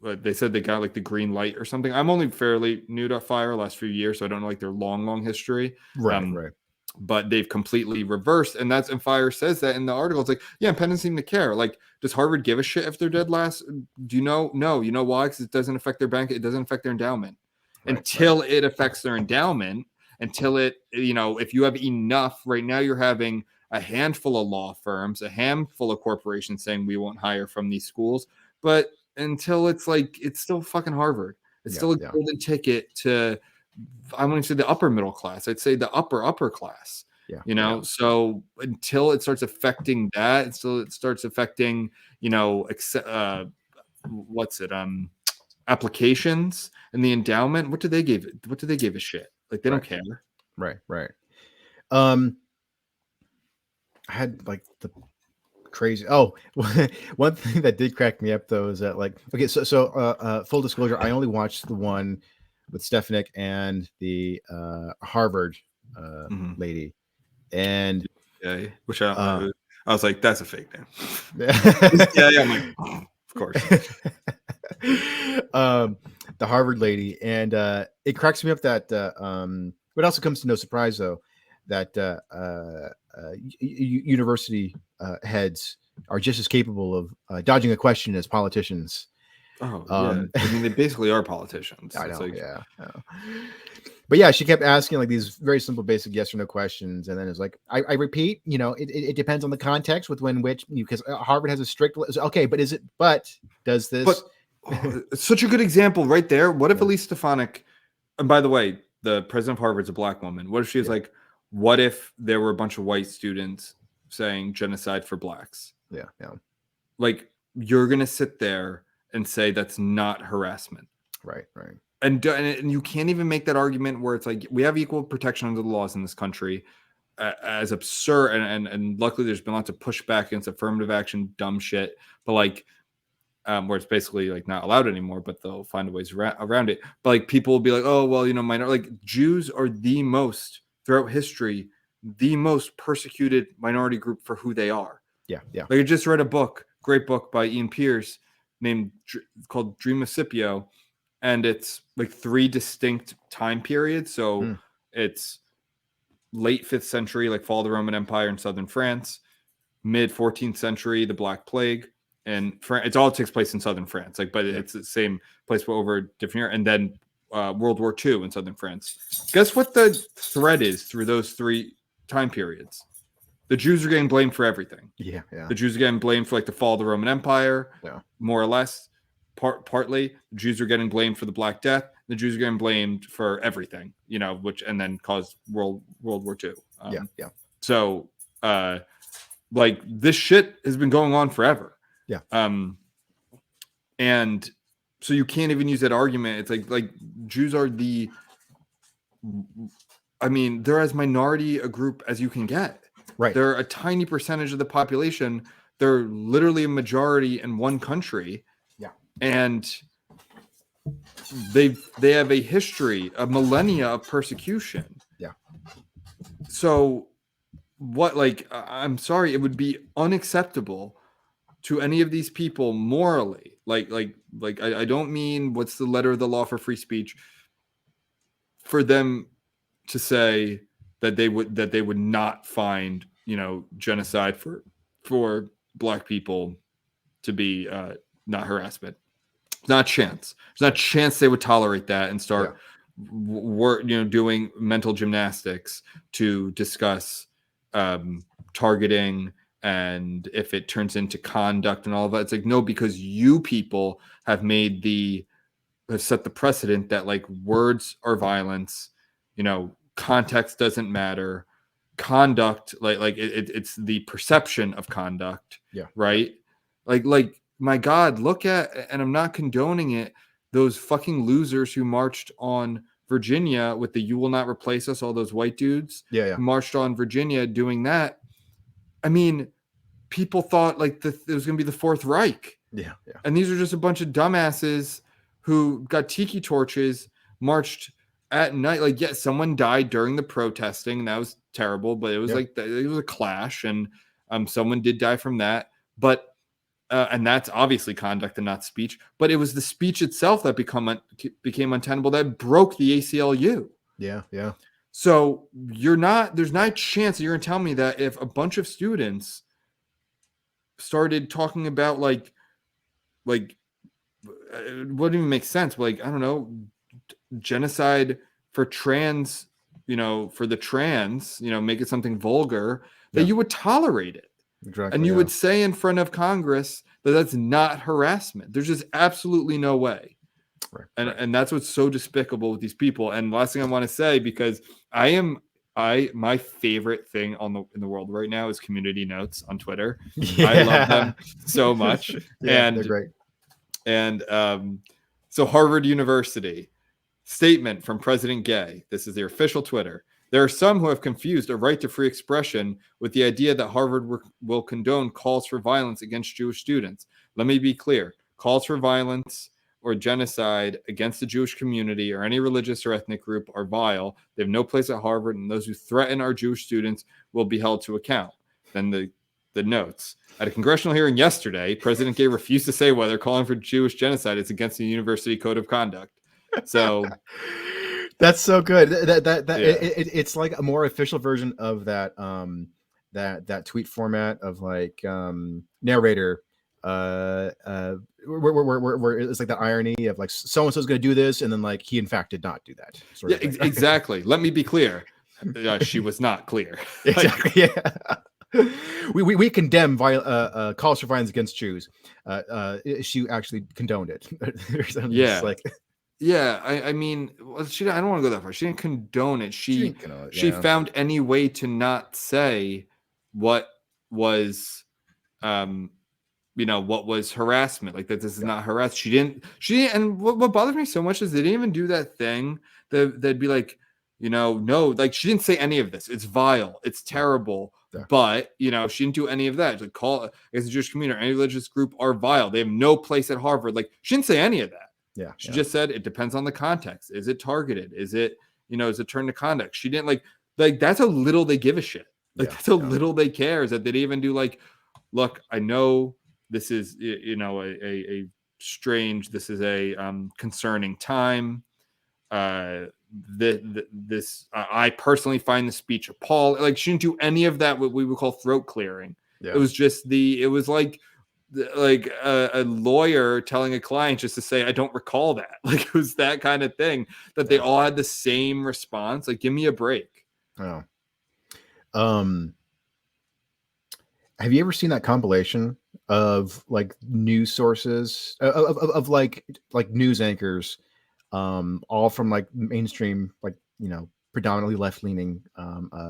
They said they got like the green light or something. I'm only fairly new to Fire last few years, so I don't know like their long history. Right. But they've completely reversed, and Fire says that in the article. It's like, Penn doesn't seem to care. Like, does Harvard give a shit if they're dead last? Do you know? No. You know why? Because it doesn't affect their bank. It doesn't affect their endowment until it affects their endowment. Until it, if you have enough, right now you're having a handful of law firms, a handful of corporations saying we won't hire from these schools. But until it's like, it's still fucking Harvard. It's still a golden ticket to, I wouldn't say the upper middle class. I'd say the upper class. So until it starts affecting that, it starts affecting, applications and the endowment. What do they give a shit? Like they don't care. Right. I had like the crazy. Oh, one thing that did crack me up though is that so full disclosure, I only watched the one with Stefanik and the Harvard lady, and which I was like, that's a fake name. I'm like, Of course. The Harvard lady, and it cracks me up that what also comes to no surprise though, that university heads are just as capable of dodging a question as politicians. Oh yeah, I mean they basically are politicians. I It's know, like, yeah. But yeah, she kept asking like these very simple, basic yes or no questions, and then it's like, I repeat, it depends on the context with which because Harvard has a strict. Okay, but is it? But does this? But it's such a good example right there. What if Yeah. Elise Stefanik? And by the way, the president of Harvard's a black woman. What if she was like, what if there were a bunch of white students saying genocide for blacks? Yeah, yeah. Like, you're gonna sit there and say that's not harassment, Right, right. and you can't even make that argument where it's like we have equal protection under the laws in this country. As absurd, and luckily there's been lots of pushback against affirmative action, dumb shit, but like. Where it's basically like not allowed anymore, but they'll find ways around it. But like people will be like, oh, well, minor, like Jews are the most throughout history, the most persecuted minority group for who they are. Yeah, yeah. Like I just read a book, great book by Ian Pierce called Dream of Scipio. And it's like 3 distinct time periods. So it's late 5th century, like fall of the Roman Empire in southern France, mid 14th century, the Black Plague. And it all takes place in southern France, but it's the same place but over a different year. And then World War II in southern France. Guess what the thread is through those 3 time periods? The Jews are getting blamed for everything. Yeah, yeah. The Jews are getting blamed for like the fall of the Roman Empire, more or less. Partly, the Jews are getting blamed for the Black Death. The Jews are getting blamed for everything, which and then caused World War II. Yeah. So, like this shit has been going on forever. Yeah. And so you can't even use that argument. It's like Jews are they're as minority a group as you can get. Right. They're a tiny percentage of the population. They're literally a majority in one country. Yeah. And they have a history, a millennia of persecution. Yeah. So what, I'm sorry, it would be unacceptable to any of these people morally, I don't mean what's the letter of the law for free speech, for them to say that they would not find genocide for black people to be not harassment. Not a chance. There's not a chance they would tolerate that and start doing mental gymnastics to discuss targeting. And if it turns into conduct and all of that, it's like, no, because you people have set the precedent that words are violence, context doesn't matter, conduct, it's the perception of conduct. Yeah. Right. Like, my God, look at, and I'm not condoning it, those fucking losers who marched on Virginia with the "You will not replace us," all those white dudes who marched on Virginia doing that. I mean, people thought it was going to be the Fourth Reich. Yeah. And these are just a bunch of dumbasses who got tiki torches, marched at night. Someone died during the protesting, and that was terrible, but it was it was a clash, and someone did die from that. But and that's obviously conduct and not speech. But it was the speech itself that became untenable, that broke the ACLU. Yeah, yeah. So there's not a chance that you're going to tell me that if a bunch of students started talking about it wouldn't even make sense. But I don't know, genocide for trans, for the trans, make it something vulgar, that you would tolerate it. Exactly, and you would say in front of Congress that that's not harassment. There's just absolutely no way. Right, and that's what's so despicable with these people. And last thing I want to say, because my favorite thing in the world right now is community notes on Twitter. Yeah. I love them so much. And they're great. And so Harvard University statement from President Gay. This is their official Twitter. There are some who have confused a right to free expression with the idea that Harvard will condone calls for violence against Jewish students. Let me be clear. Calls for violence or genocide against the Jewish community or any religious or ethnic group are vile. They have no place at Harvard, and those who threaten our Jewish students will be held to account. Then the the notes. At a congressional hearing yesterday, President Gay refused to say whether calling for Jewish genocide is against the university code of conduct. So that's so good. It's like a more official version of that that tweet format of like narrator where it's like the irony of like so and so is going to do this and then like he in fact did not do that. Yeah, exactly. Let me be clear. She was not clear. Exactly. Yeah. We condemn calls for violence against Jews. She actually condoned it. Yeah, like yeah. I mean, I don't want to go that far. She didn't condone it. She found any way to not say what was, what was harassment. Like that. This is not harassment. She didn't. And what bothers me so much is they didn't even do that thing. They'd be like, no, like she didn't say any of this. It's vile. It's terrible. Yeah. But she didn't do any of that. Like call as a Jewish community or any religious group are vile. They have no place at Harvard. Like she didn't say any of that. Yeah. She just said it depends on the context. Is it targeted? Is it is it turned to conduct? She didn't like that's how little they give a shit. Like that's how little they care. Is that they didn't even do like, look, I know this is a strange. This is a concerning time. I personally find the speech appalling. Like she didn't do any of that. What we would call throat clearing. Yeah. It was just like a lawyer telling a client just to say, I don't recall that. Like it was that kind of thing that they all had the same response. Like, give me a break. Oh, have you ever seen that compilation of like news sources of like news anchors? All from like mainstream, like predominantly left-leaning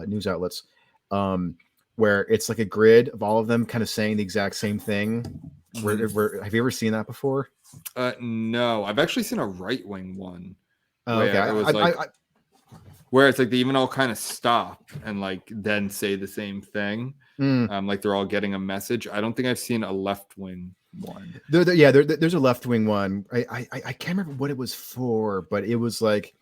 news outlets, where it's like a grid of all of them kind of saying the exact same thing. Where have you ever seen that before? No, I've actually seen a right-wing one. Okay, it was where it's like they even all kind of stop and like then say the same thing. Like they're all getting a message. I don't think I've seen a left-wing one. There's a left-wing one. I can't remember what it was for, but it was like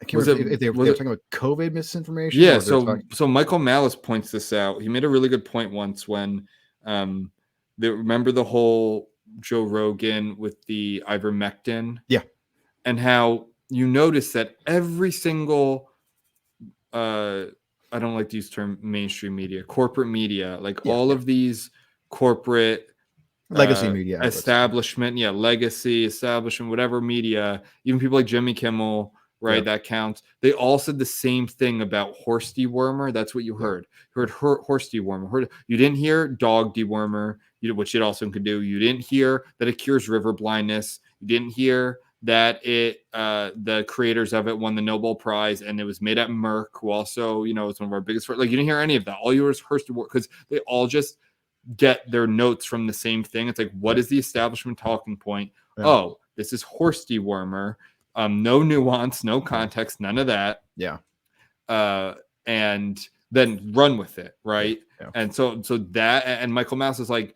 I can't remember if they were talking about COVID misinformation. Yeah, so Michael Malice points this out. He made a really good point once when remember the whole Joe Rogan with the ivermectin? Yeah. And how you notice that every single I don't like to use the term mainstream media, corporate media, like all of these corporate legacy media outlets. Establishment, legacy, establishment, whatever media, even people like Jimmy Kimmel, right? That counts. They all said the same thing about horse dewormer. That's what you heard. You heard horse dewormer. You didn't hear dog dewormer, which it also can do. You didn't hear that it cures river blindness. You didn't hear that the creators of it won the Nobel Prize, and it was made at Merck, who also, is one of our biggest. Like, you didn't hear any of that. All you heard was horse dewormer, because they all just get their notes from the same thing. It's like, what is the establishment talking point? Yeah. Oh, this is horse dewormer. No nuance, no context, none of that. Yeah. And then run with it, right? Yeah. And so that, and Michael Mouse is like,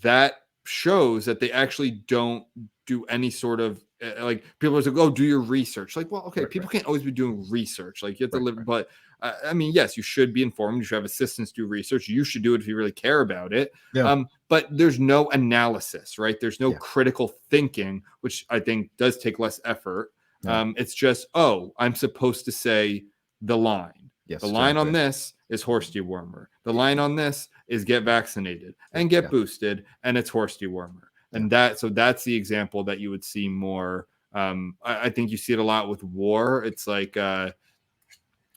that shows that they actually don't do any sort of like, people are like, oh, do your research. Like, well, okay, people can't always be doing research. Like, you have to live, but I mean, yes, you should be informed. You should have assistants do research. You should do it if you really care about it. Yeah. But there's no analysis, right? There's no critical thinking, which I think does take less effort. Yeah. It's just, oh, I'm supposed to say the line. Yes, the line on this is horse dewormer. The line on this is get vaccinated and get boosted, and it's horse dewormer. And that's the example that you would see more. I think you see it a lot with war. It's like, I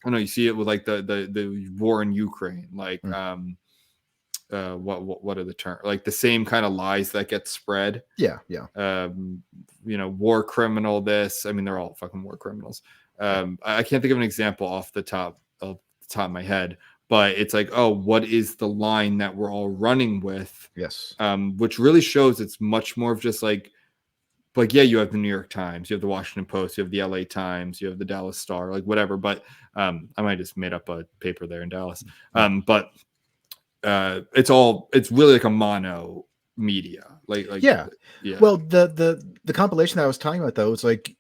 don't know, you see it with like the war in Ukraine, like what are the terms? Like the same kind of lies that get spread. Yeah. War criminal. This, I mean, they're all fucking war criminals. I can't think of an example off the top of my head, but it's like, oh, what is the line that we're all running with? Yes. Which really shows it's much more of just like, you have the New York Times, you have the Washington Post, you have the LA Times, you have the Dallas Star, like whatever. But I might just made up a paper there in Dallas. But it's really like a mono media. Yeah. Well, the compilation that I was talking about though, it's like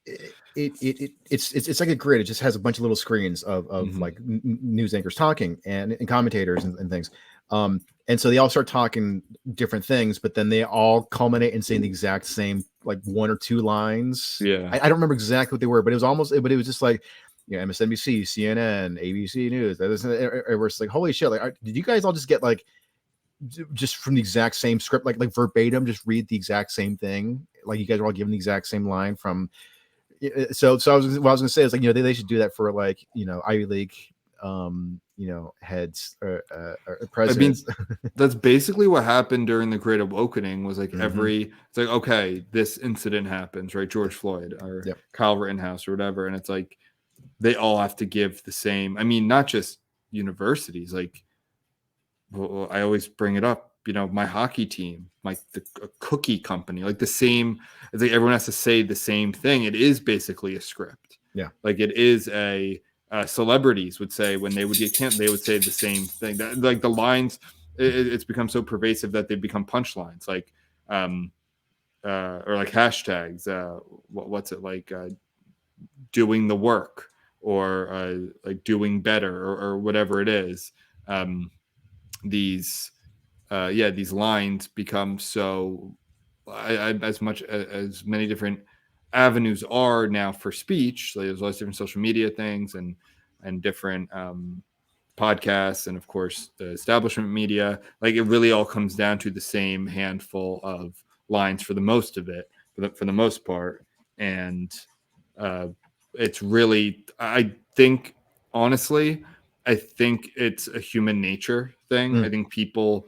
it's like a grid. It just has a bunch of little screens of like news anchors talking and commentators and things. And And so they all start talking different things, but then they all culminate in saying the exact same, like one or two lines. Yeah. I don't remember exactly what they were, but it was just like, MSNBC, CNN, ABC News. That is, it was like, holy shit! Like, did you guys all just get like just from the exact same script, like verbatim, just read the exact same thing? Like you guys are all given the exact same line from. So what I was going to say is like, they should do that for like, Ivy League, heads or presidents. I mean, that's basically what happened during the Great Awakening. Was like Mhm. it's like, okay, this incident happens, right? George Floyd or Yep. Kyle Rittenhouse or whatever, and it's like they all have to give the same. I mean, not just universities. Like, well, I always bring it up. My hockey team, like a cookie company, like the same. It's like everyone has to say the same thing. It is basically a script. Yeah. Like it is a. Celebrities would say when they would get canceled, they would say the same thing. That, like the lines, it's become so pervasive that they become punchlines, like or like hashtags. What's it like? Doing the work, or like doing better, or whatever it is. These these lines become so as much as many different avenues are now for speech. Like there's lots of different social media things and different podcasts, and of course the establishment media. Like it really all comes down to the same handful of lines for the most of it, for the most part. And it's really, I think, honestly, I think it's a human nature thing. I think people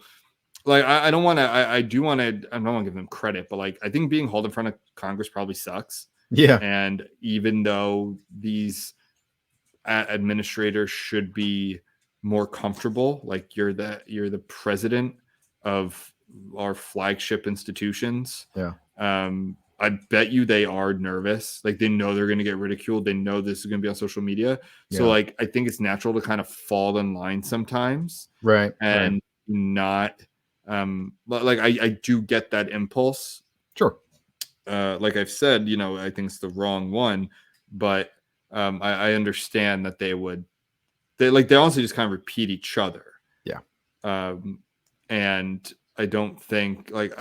like I don't want to. I do want to. I don't want to give them credit, but like I think being hauled in front of Congress probably sucks. Yeah. And even though these administrators should be more comfortable, like you're the president of our flagship institutions. Yeah. I bet you they are nervous. Like they know they're going to get ridiculed. They know this is going to be on social media. So Yeah. like I think it's natural to kind of fall in line sometimes, Right. and not like I do get that impulse. Sure. Like I've said, I think it's the wrong one, but I understand that they honestly just kind of repeat each other. Yeah. And I don't think like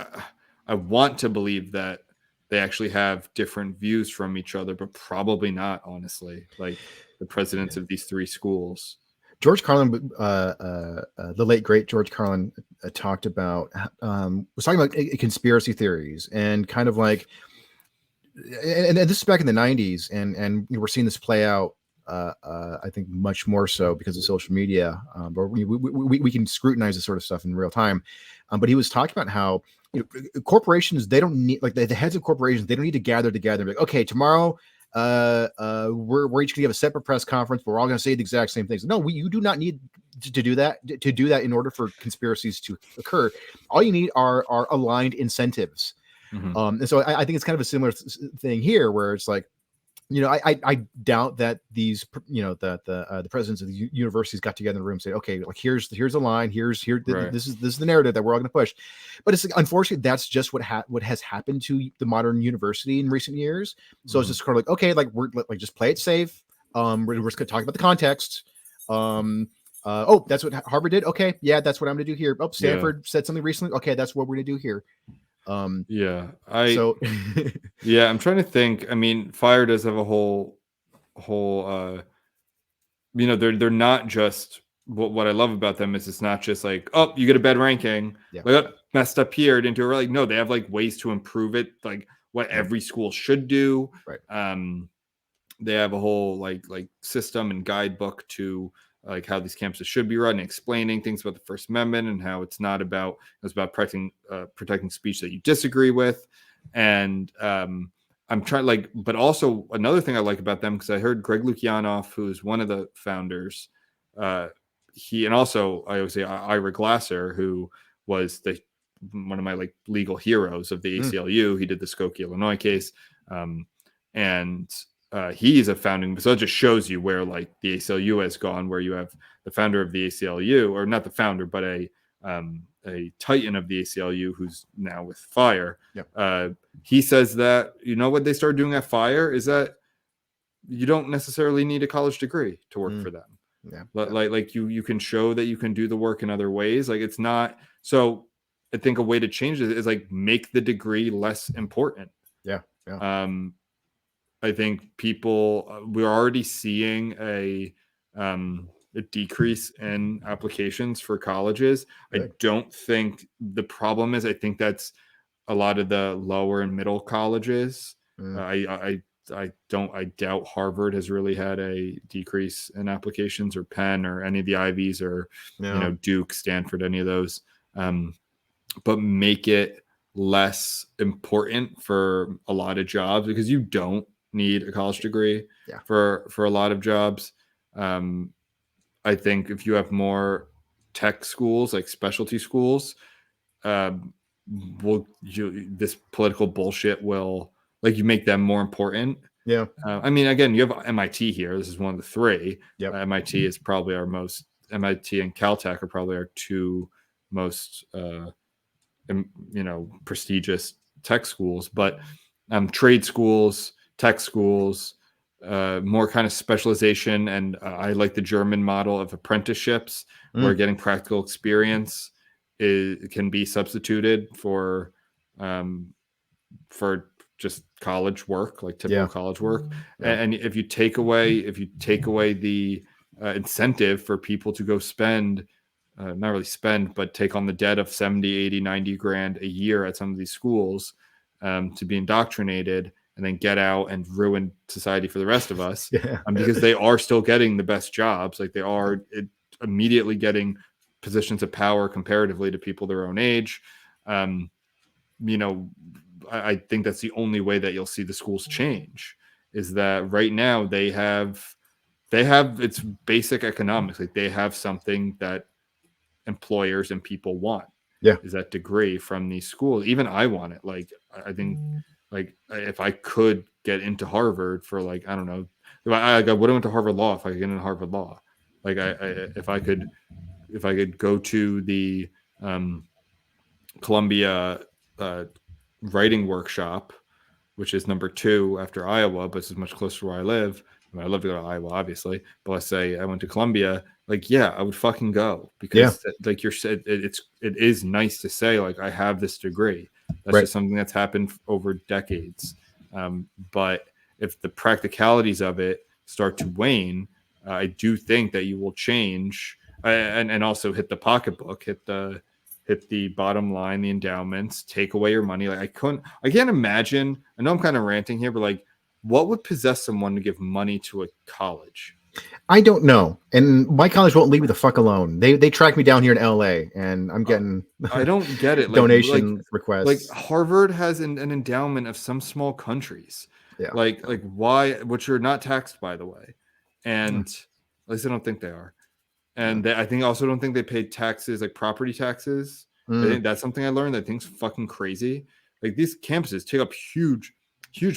I want to believe that they actually have different views from each other, but probably not, honestly. Like the presidents of these three schools. George Carlin, the late great George Carlin, was talking about conspiracy theories and kind of like, and this is back in the 90s, and we're seeing this play out. I think much more so because of social media, but we can scrutinize this sort of stuff in real time. But he was talking about how corporations, they don't need, like the heads of corporations, they don't need to gather together and be like, okay, tomorrow we're each gonna have a separate press conference, but we're all gonna say the exact same things. No, you do not need to do that in order for conspiracies to occur. All you need are aligned incentives. And so I think it's kind of a similar thing here, where it's like, I doubt that these, that the presidents of the universities got together in the room and said, okay, like here's a line, Right. this is the narrative that we're all going to push. But it's unfortunately that's just what has happened to the modern university in recent years. So it's just kind of like, okay, like we're like just play it safe. We're just going to talk about the context. Oh, that's what Harvard did. Okay, yeah, that's what I'm going to do here. Oh, Stanford said something recently. Okay, that's what we're going to do here. I'm trying to think. I mean, Fire does have a whole they're not just, what I love about them is it's not just like, oh, you get a bad ranking, Yeah. like, oh, messed up here, didn't do it. Like, no, they have like ways to improve it, like what every school should do. Right. They have a whole like system and guidebook to like how these campuses should be run, explaining things about the First Amendment and how it's about protecting speech that you disagree with. And I'm trying but also another thing I like about them, because I heard Greg Lukianoff, who's one of the founders, he, and also I always say Ira Glasser, who was one of my like legal heroes of the ACLU. He did the Skokie, Illinois case. And he's a founding, so it just shows you where like the ACLU has gone, where you have the founder of the ACLU, or not the founder, but a titan of the ACLU who's now with Fire. Yep. He says that, what they started doing at Fire is that you don't necessarily need a college degree to work for them. Yeah. Like you can show that you can do the work in other ways. Like it's not so. I think a way to change it is like make the degree less important. Yeah. I think people we're already seeing a decrease in applications for colleges. I Good. don't think the problem is. I think that's a lot of the lower and middle colleges. Mm. I doubt Harvard has really had a decrease in applications, or Penn, or any of the Ivies, or No. Duke, Stanford, any of those. But make it less important for a lot of jobs, because you don't need a college degree for a lot of jobs. I think if you have more tech schools, like specialty schools, this political bullshit will, like, you make them more important. Yeah. I mean, again, you have MIT here. This is one of the three. Yep. MIT is probably our most. MIT and Caltech are probably our two most prestigious tech schools. But trade schools, tech schools, more kind of specialization, and I like the German model of apprenticeships, where getting practical experience can be substituted for just college work, like typical college work. And if you take away the incentive for people to go spend, not really spend, but take on the debt of 70, 80, 90 grand a year at some of these schools to be indoctrinated, and then get out and ruin society for the rest of us, because they are still getting the best jobs. Like they are immediately getting positions of power comparatively to people their own age. I think that's the only way that you'll see the schools change, is that right now they have it's basic economics. Like they have something that employers and people want, is that degree from these schools. Even I want it. Like I think, like, if I could get into Harvard for, like, I don't know, if I would have went to Harvard Law, if I could get into Harvard Law. Like if I could go to the Columbia writing workshop, which is number 2 after Iowa, but it's much closer to where I live. I mean, I'd love to go to Iowa, obviously, but let's say I went to Columbia. Like, yeah, I would fucking go, because like you're said, it is nice to say, like, I have this degree. That's just something that's happened over decades. But if the practicalities of it start to wane, I do think that you will change, and also hit the pocketbook, hit the bottom line, the endowments, take away your money. Like I can't imagine. I know I'm kind of ranting here, but like, what would possess someone to give money to a college? I don't know, and my college won't leave me the fuck alone. They track me down here in LA, and I'm getting I don't get it. donation requests. Like Harvard has an endowment of some small countries. Like why? Which are not taxed, by the way, and at least I don't think they are. And I think also don't think they pay taxes, like property taxes. I think that's something I learned that I think's fucking crazy. Like these campuses take up huge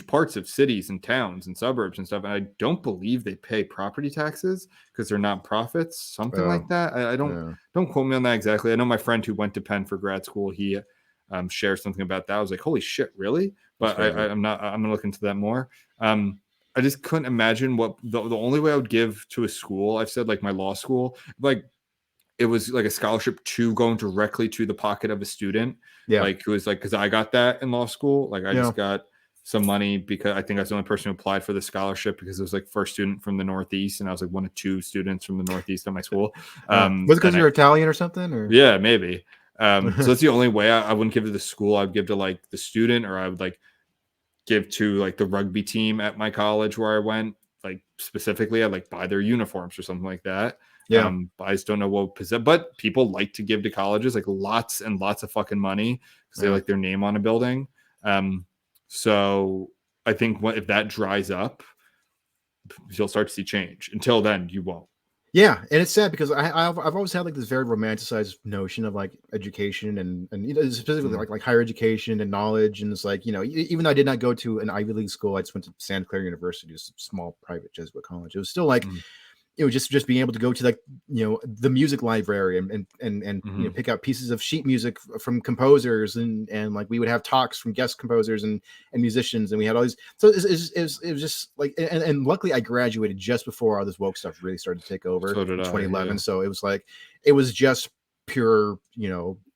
parts of cities and towns and suburbs and stuff, and I don't believe they pay property taxes because they're not profits, something like that. I don't quote me on that exactly. I know my friend who went to Penn for grad school, he shared something about that. I was like, holy shit, really? But I'm gonna look into that more. I just couldn't imagine what the only way I would give to a school. I've said, like, my law school, like, it was like a scholarship to going directly to the pocket of a student. Like, who was like, because I got that in law school. Like, I just got some money because I think I was the only person who applied for the scholarship, because it was like first student from the Northeast, and I was like one of 2 students from the Northeast at my school. Was it because you're Italian or something? Or? Yeah, maybe. So that's the only way. I wouldn't give to the school. I would give to like the student, or I would like give to like the rugby team at my college where I went. Like specifically, I'd like buy their uniforms or something like that. But I just don't know what possess. But people like to give to colleges like lots and lots of fucking money because they like their name on a building. So I think if that dries up, you'll start to see change. Until then, you won't. Yeah, and it's sad because I've always had like this very romanticized notion of like education and specifically like higher education and knowledge, and it's like, even though I did not go to an Ivy League school, I just went to Santa Clara University, a small private Jesuit college. It was still like just being able to go to like the music library and pick out pieces of sheet music from composers and like we would have talks from guest composers and musicians, and we had all these. So it was just like, and luckily I graduated just before all this woke stuff really started to take over So did in I, 2011. yeah. So it was just pure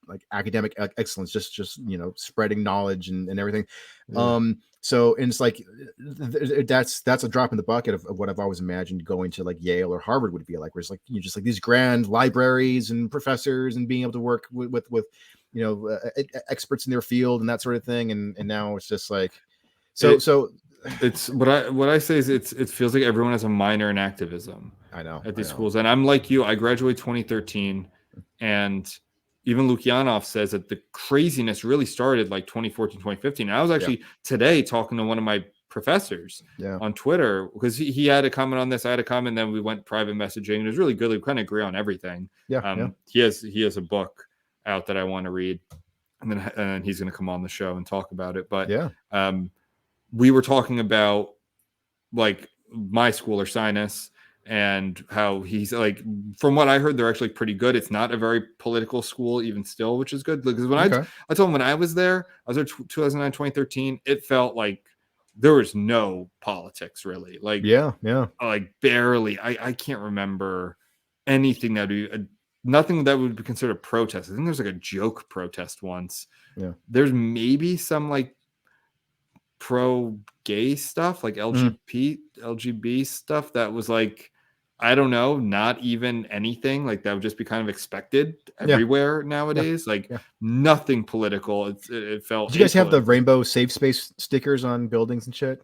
like academic excellence, just spreading knowledge and everything. Yeah. So, and it's like that's a drop in the bucket of what I've always imagined going to like Yale or Harvard would be like, where it's like just like these grand libraries and professors and being able to work with experts in their field and that sort of thing. And now it's just like it's what I say is it feels like everyone has a minor in activism. I know at these schools, and I'm like you. I graduated 2013, and even Lukyanov says that the craziness really started like 2014, 2015. And I was actually today talking to one of my professors on Twitter because he had a comment on this. I had a comment, and then we went private messaging. It was really good. We kind of agree on everything. He has a book out that I want to read, and then he's going to come on the show and talk about it. But we were talking about like my school or Sinus, and how he's like, from what I heard, they're actually pretty good. It's not a very political school even still, which is good. Because when I told him when I was there 2009, 2013, it felt like there was no politics really. Like, like barely. I can't remember anything that would nothing that would be considered a protest. I think there's like a joke protest once. There's maybe some like pro-gay stuff, like LGBT stuff that was like, I don't know, not even anything. Like that would just be kind of expected everywhere nowadays. Like nothing political. It felt. Did you guys have the rainbow safe space stickers on buildings and shit?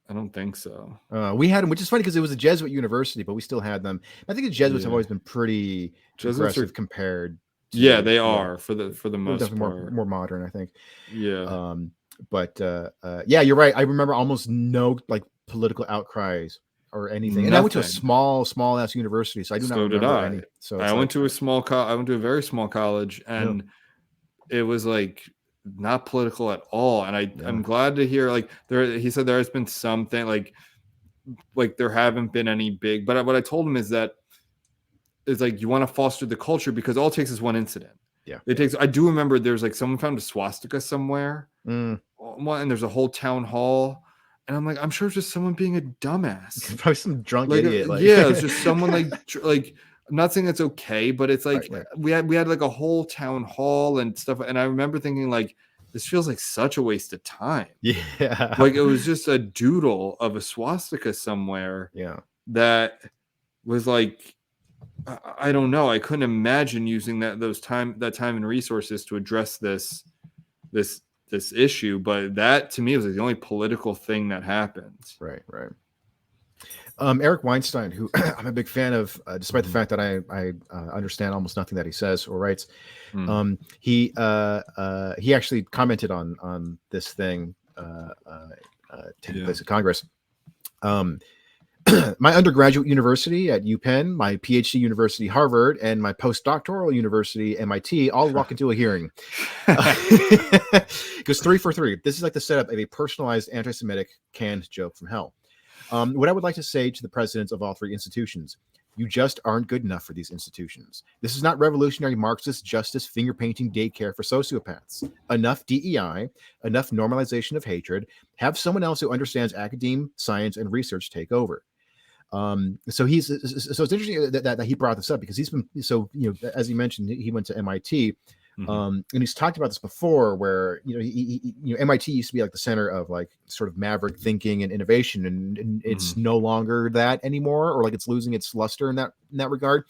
I don't think so. We had them, which is funny because it was a Jesuit university, but we still had them. I think the Jesuits have always been pretty progressive compared to, they are for the most part. More modern, I think. But you're right. I remember almost no like political outcries or anything. And I went to a small ass university, so I do not remember any. So I went to a very small college, and it was like not political at all. And I'm glad to hear like he said there has been something like there haven't been any big, but what I told him is that is like you want to foster the culture because all it takes is one incident. I do remember there's like someone found a swastika somewhere, and there's a whole town hall, and I'm like, I'm sure it's just someone being a dumbass, probably some drunk idiot. It's just someone like I'm not saying it's okay, but it's like we had like a whole town hall and stuff, and I remember thinking like this feels like such a waste of time. Like it was just a doodle of a swastika somewhere. That was like. I don't know. I couldn't imagine using that time and resources to address this issue. But that to me was like the only political thing that happened. Right. Eric Weinstein, who I'm a big fan of, despite the fact that I understand almost nothing that he says or writes. He actually commented on this thing taking place at Congress. My undergraduate university at UPenn, my PhD university Harvard, and my postdoctoral university MIT all walk into a hearing. It goes 3 for 3. This is like the setup of a personalized anti-Semitic canned joke from hell. What I would like to say to the presidents of all three institutions: you just aren't good enough for these institutions. This is not revolutionary Marxist justice finger-painting daycare for sociopaths. Enough DEI, enough normalization of hatred. Have someone else who understands academe, science, and research take over. So it's interesting that he brought this up because he's been as you mentioned, he went to MIT, and he's talked about this before, where MIT used to be like the center of like sort of maverick thinking and innovation, and it's no longer that anymore, or like it's losing its luster in that regard.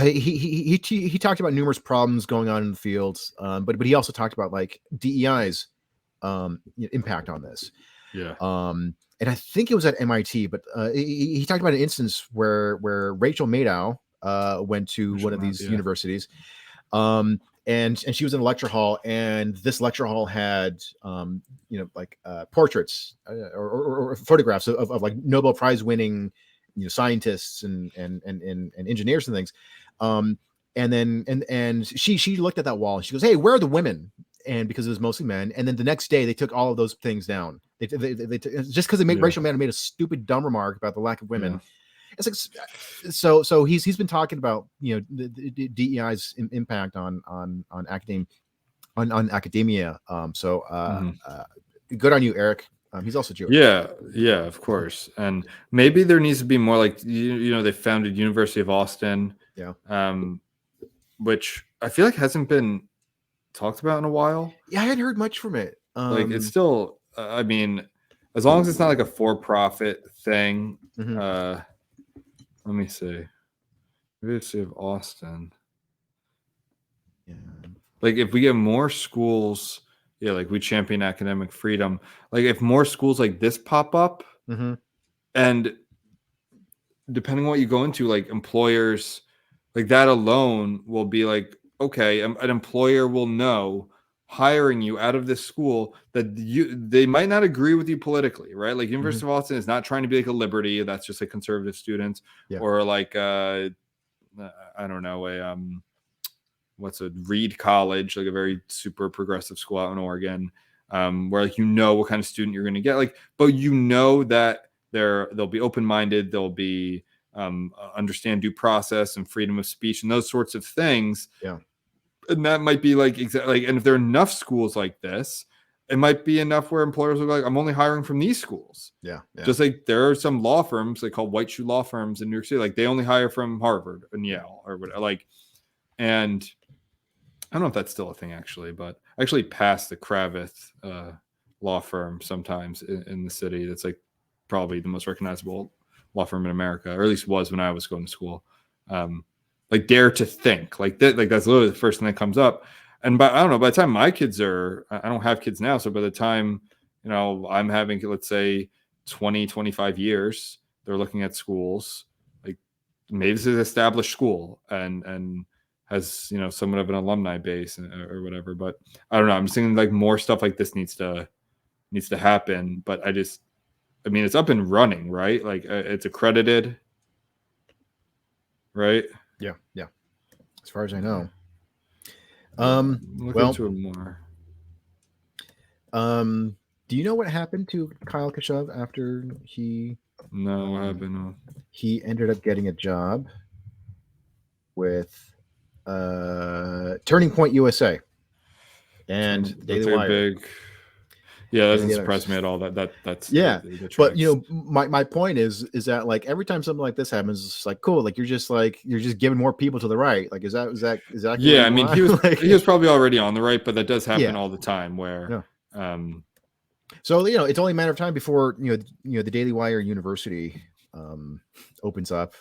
He talked about numerous problems going on in the fields, but he also talked about like DEI's impact on this. And I think it was at MIT, but he talked about an instance where Rachel Maddow went to one of these universities, and she was in a lecture hall, and this lecture hall had portraits or photographs of like Nobel Prize winning scientists and engineers and things. And she looked at that wall and she goes, "Hey, where are the women?" And because it was mostly men. And then the next day they took all of those things down. Just because they made Yeah. racial man made a stupid dumb remark about the lack of women. Yeah. It's like so he's been talking about the DEI's impact on academia on academia. Good on you, Eric. He's also Jewish. Yeah, of course. And maybe there needs to be more like they founded University of Austin. Yeah. Which I feel like hasn't been talked about in a while. Yeah, I hadn't heard much from it. Like it's still I mean, as long as it's not like a for-profit thing. Mhm. Let me see. University of Austin. Yeah. Like if we get more schools, like we champion academic freedom. Like if more schools like this pop up, and depending on what you go into, like employers, like that alone will be like, okay, an employer will know hiring you out of this school that they might not agree with you politically, right? Like University of Austin is not trying to be like a liberty that's just like conservative students, or like I don't know, what's a Reed College, like a very super progressive school out in Oregon, where like what kind of student you're going to get, like, but that they'll be open-minded, they'll be understand due process and freedom of speech and those sorts of things. Yeah. And that might be like exactly, and if there are enough schools like this, it might be enough where employers will be like, I'm only hiring from these schools. Yeah. Just like there are some law firms they call white shoe law firms in New York City, like they only hire from Harvard and Yale or whatever. Like, and I don't know if that's still a thing actually, but I actually passed the Kravitz law firm sometimes in the city. That's like probably the most recognizable law firm in America, or at least was when I was going to school. Like Dare to Think, like that, like that's literally the first thing that comes up. And I don't know, by the time my kids I don't have kids now. So by the time, I'm having, let's say 20, 25 years, they're looking at schools, like maybe this is an established school and has, somewhat of an alumni base or whatever, but I don't know. I'm thinking like more stuff like this needs to happen, but I mean, it's up and running, right? Like it's accredited, right? Yeah. As far as I know. Look into it more. Do you know what happened to Kyle Kashuv after he? No, what happened? He ended up getting a job with Turning Point USA and Daily Wire. Big. Yeah, that doesn't surprise me at all. That's but my point is that like every time something like this happens, it's like cool. Like you're just giving more people to the right. Like is that exactly? Yeah, I mean he was probably already on the right, but that does happen all the time. Where, so it's only a matter of time before the Daily Wire University opens up,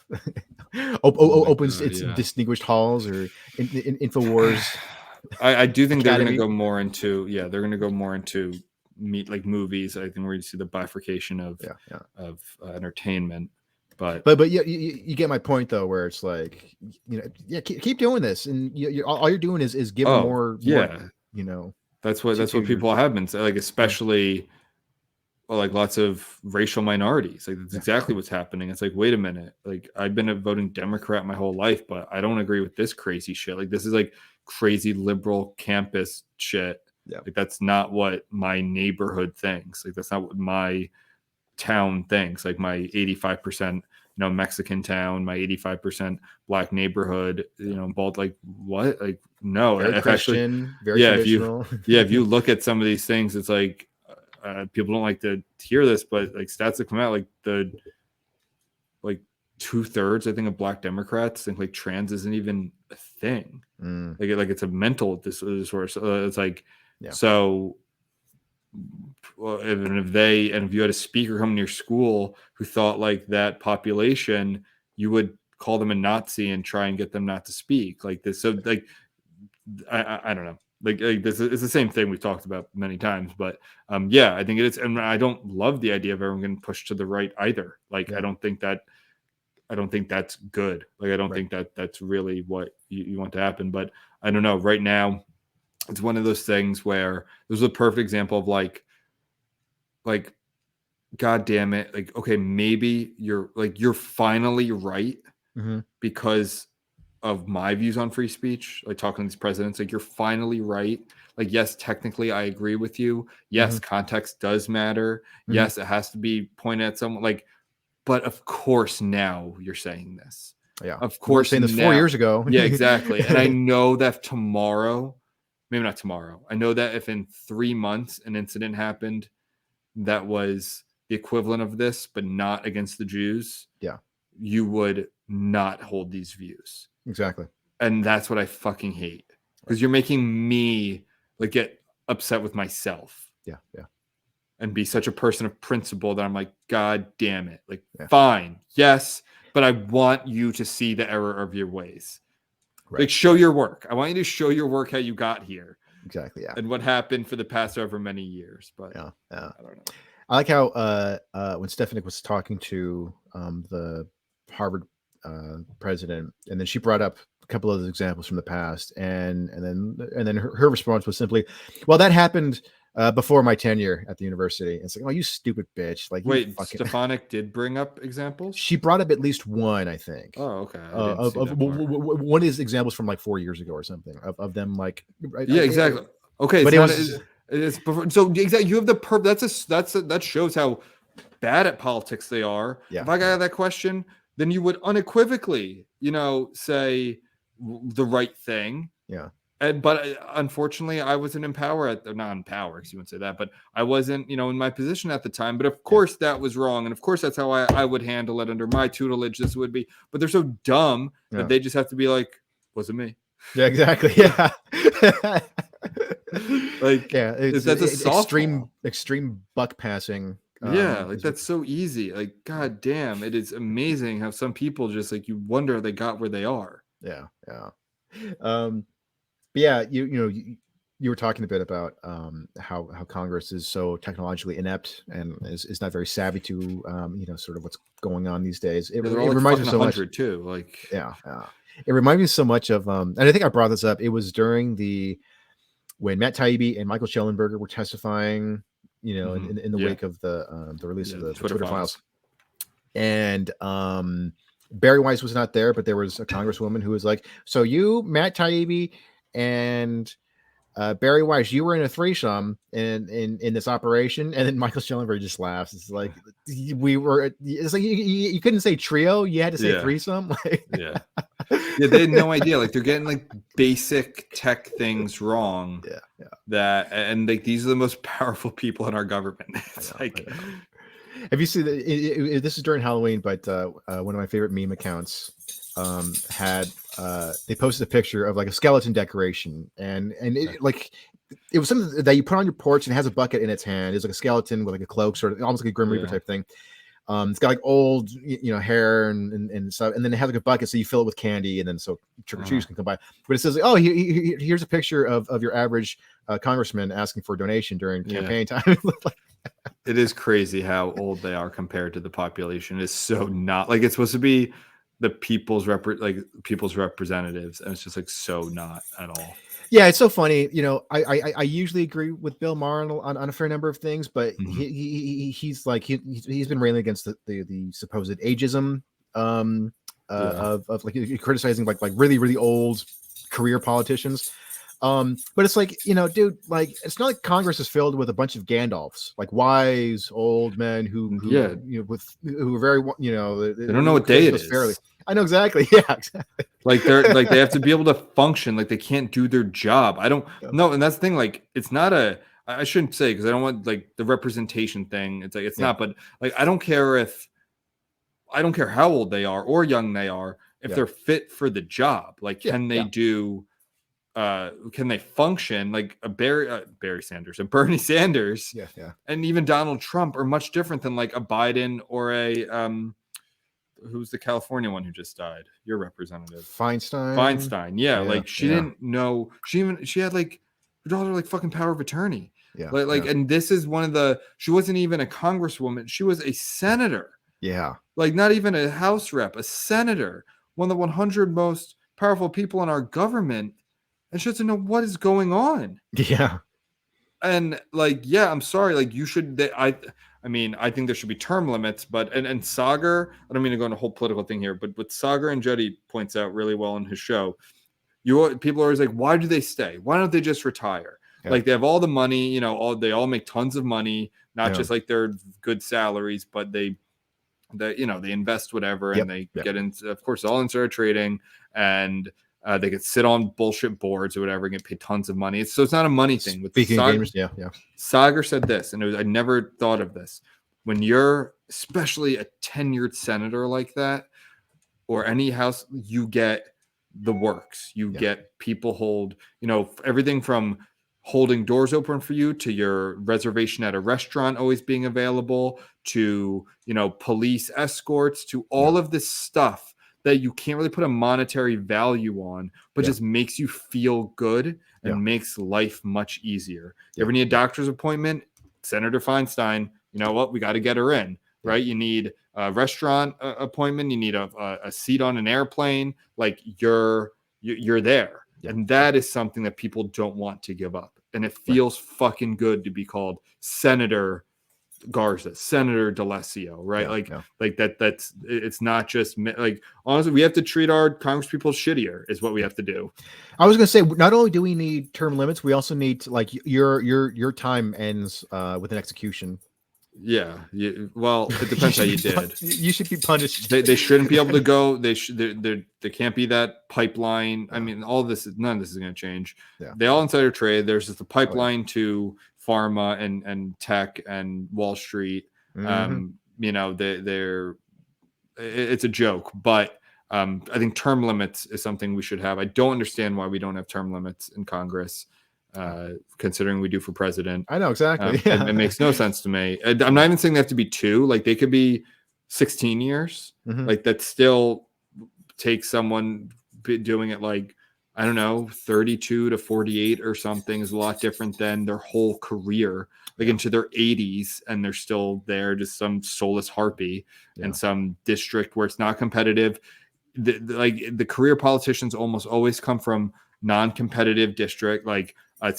opens its distinguished halls or in Infowars. I do think they're going to go more into movies. I think we're going to see the bifurcation of entertainment. But you get my point though, where it's like keep doing this, and all you're doing is giving more. That's what people have been saying, like especially like lots of racial minorities. Like that's exactly what's happening. It's like, wait a minute, like I've been a voting Democrat my whole life, but I don't agree with this crazy shit. Like this is like crazy liberal campus shit. Like that's not what my neighborhood thinks. Like that's not what my town thinks. Like my 85% Mexican town, my 85% black neighborhood, both like what? Like no, very Christian, very traditional. if you look at some of these things, it's like people don't like to hear this, but like stats that come out, like 2/3 I think of black Democrats think like trans isn't even a thing. Like it's a mental disorder. So it's like so. Well, if you had a speaker come to your school who thought like that population, you would call them a Nazi and try and get them not to speak like this. So like I don't know. Like this is the same thing we've talked about many times, but I think it is, and I don't love the idea of everyone getting pushed to the right either. Like I don't think that's good. Like I don't think that's really what you want to happen. But I don't know. Right now, it's one of those things where there's a perfect example of like, God damn it. Like, okay, maybe you're finally right because of my views on free speech, like talking to these presidents, like you're finally right. Like, yes, technically I agree with you. Yes, context does matter. Yes, it has to be pointed at someone like, but of course now you're saying this. Yeah. Of We were course saying this now, 4 years ago. Yeah, exactly. And I know that tomorrow, maybe not tomorrow, I know that if in 3 months an incident happened that was the equivalent of this, but not against the Jews, Yeah. you would not hold these views. Exactly. And that's what I fucking hate. Because you're making me like get upset with myself. Yeah. Yeah. And be such a person of principle that I'm like, God damn it. Like, Yeah. fine. Yes. But I want you to see the error of your ways. Right. Like, show your work. I want you to show your work how you got here. Exactly. Yeah. And what happened for the past however many years. But Yeah. Yeah. I don't know. I like how when Stefanik was talking to the Harvard president, and then she brought up a couple of those examples from the past, and then her response was simply, "Well, that happened before my tenure at the university." And it's like, "Oh, you stupid bitch!" Like, wait, Stefanik did bring up examples. She brought up at least one, I think. Oh, okay. One of these examples from like 4 years ago or something of them like. Yeah, exactly. Okay, but it's before, so exactly. You have the that shows how bad at politics they are. Yeah. If I got that question, then you would unequivocally, say the right thing. Yeah. But unfortunately, I wasn't in power not in power, because you wouldn't say that, but I wasn't, in my position at the time. But of course, that was wrong, and of course, that's how I would handle it under my tutelage. This would be, but they're so dumb that they just have to be like, wasn't me. Yeah, exactly. Yeah. Like, yeah, that's a extreme buck passing. Yeah, like that's so easy. Like, god damn, it is amazing how some people just like, you wonder they got where they are. Yeah, yeah. But yeah, you were talking a bit about how Congress is so technologically inept and is not very savvy to sort of what's going on these days. It reminds me so much too. Like, yeah. It reminds me so much of and I think I brought this up. It was during when Matt Taibbi and Michael Schellenberger were testifying, in the wake of the release of the Twitter files. And Barry Weiss was not there, but there was a congresswoman who was like, "So you, Matt Taibbi, and Barry Weiss, you were in a threesome in this operation." And then Michael Schellenberger just laughs. It's like it's like you couldn't say trio, you had to say threesome. Yeah, they had no idea. Like, they're getting like basic tech things wrong. Yeah. And like, these are the most powerful people in our government. It's I know. Have you seen this is during Halloween, but one of my favorite meme accounts had they posted a picture of like a skeleton decoration, and it was something that you put on your porch and it has a bucket in its hand. It's like a skeleton with like a cloak, sort of almost like a Grim Reaper type thing. It's got like old, hair and stuff, and then it has like a bucket, so you fill it with candy, and then so trick or treaters can come by. But it says, like, "Oh, here's a picture of your average congressman asking for a donation during campaign time." It is crazy how old they are compared to the population. It's so not like it's supposed to be the people's representatives, and it's just like so not at all. Yeah, it's so funny. I usually agree with Bill Maher on a fair number of things, but he's been railing against the supposed ageism of like criticizing like really really old career politicians. But it's like, dude, like, it's not like Congress is filled with a bunch of Gandalfs, like wise old men who are very, they don't know what day it is. Fairly. I know exactly. Yeah, exactly. Like, they're like, they have to be able to function. Like, they can't do their job. I don't know. And that's the thing. Like, it's not I shouldn't say, because I don't want like the representation thing. It's like, it's not, but like, I don't care how old they are or young they are, if they're fit for the job. Like, can they do, can they function? Like a Barry Sanders and Bernie Sanders, and even Donald Trump are much different than like a Biden or a who's the California one who just died? Your representative, Feinstein. Yeah, like she didn't know. She had like her daughter like fucking power of attorney. And this is she wasn't even a congresswoman. She was a senator. Yeah, like not even a House rep, a senator, one of the 100 most powerful people in our government. And she doesn't know what is going on. Yeah. And like, I'm sorry. Like, you should, I mean, I think there should be term limits, but and Sagar, I don't mean to go on a whole political thing here, but what Sagar and Jetty points out really well in his show, people are always like, why do they stay? Why don't they just retire? Yeah. Like they have all the money, they all make tons of money, not Yeah. just like their good salaries, but they invest whatever and they get into, of course, all insider trading, and they could sit on bullshit boards or whatever and get paid tons of money. So it's not a money thing. With Speaking of gamers, yeah. Sagar said this, and I never thought of this. When you're especially a tenured senator like that, or any house, you get the works. You get people hold, everything from holding doors open for you to your reservation at a restaurant always being available to, police escorts to all of this stuff that you can't really put a monetary value on, but just makes you feel good and makes life much easier. You ever need a doctor's appointment? Senator Feinstein, you know what? We got to get her in, right? You need a restaurant appointment. You need a seat on an airplane. Like you're there. And that is something that people don't want to give up. And it feels fucking good to be called Senator Garza, Senator D'Alessio, right? Like that's it's not just like, honestly, we have to treat our congresspeople shittier is what we have to do. I was going to say, not only do we need term limits, we also need like your time ends with an execution. Yeah. Well, it depends how you did. You should be punished. They shouldn't be able to go. There can't be that pipeline. I mean, none of this is going to change. Yeah. They all insider trade. There's just a pipeline to pharma and tech and Wall Street. It's a joke, but I think term limits is something we should have. I don't understand why we don't have term limits in Congress. Considering we do for president. I know exactly. It makes no sense to me. I'm not even saying they have to be 2, like they could be 16 years. Like that still takes someone doing it like, I don't know, 32 to 48 or something is a lot different than their whole career, like into their 80s, and they're still there, just some soulless harpy in some district where it's not competitive. The career politicians almost always come from non-competitive district, like a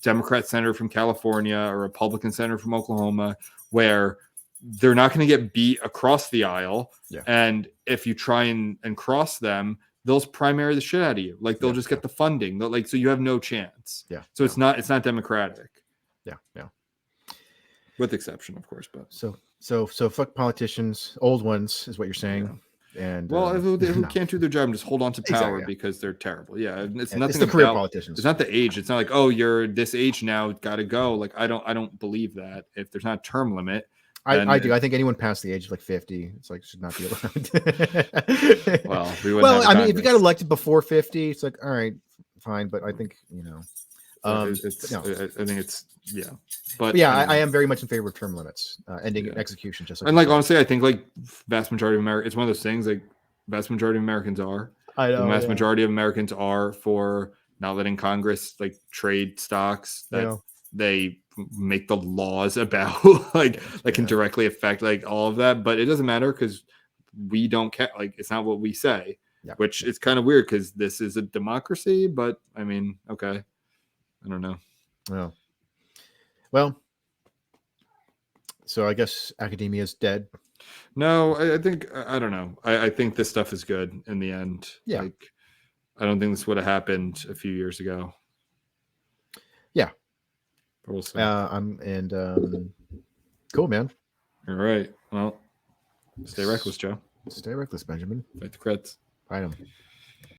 Democrat senator from California or a Republican senator from Oklahoma, where they're not going to get beat across the aisle. And if you try and cross them, they'll primary the shit out of you. Like they'll just get the funding. So you have no chance. So it's not democratic. With exception, of course, but so fuck politicians, old ones is what you're saying. And who can't do their job and just hold on to power because they're terrible. It's nothing. It's the career politicians. It's not the age. It's not like, oh, you're this age now, got to go. Like I don't believe that. If there's not a term limit, I do. I think anyone past the age of like 50, it's like should not be allowed. Well, I mean, if you got elected before 50, it's like all right, fine. But I think I think it's but I am very much in favor of term limits, ending execution. Just like honestly, I think like vast majority of America, it's one of those things like vast majority of Americans are. I know. The vast majority of Americans are for not letting Congress like trade stocks that they make the laws about can directly affect like all of that, but it doesn't matter because we don't care. Like it's not what we say, which is kind of weird because this is a democracy. But I mean, okay. I don't know. Well, so I guess academia is dead. No, I think I don't know. I think this stuff is good in the end. Like, I don't think this would have happened a few years ago. Yeah. But we'll see. Cool, man. All right. Well, stay reckless, Joe. Stay reckless, Benjamin. Fight the creds. Fight them.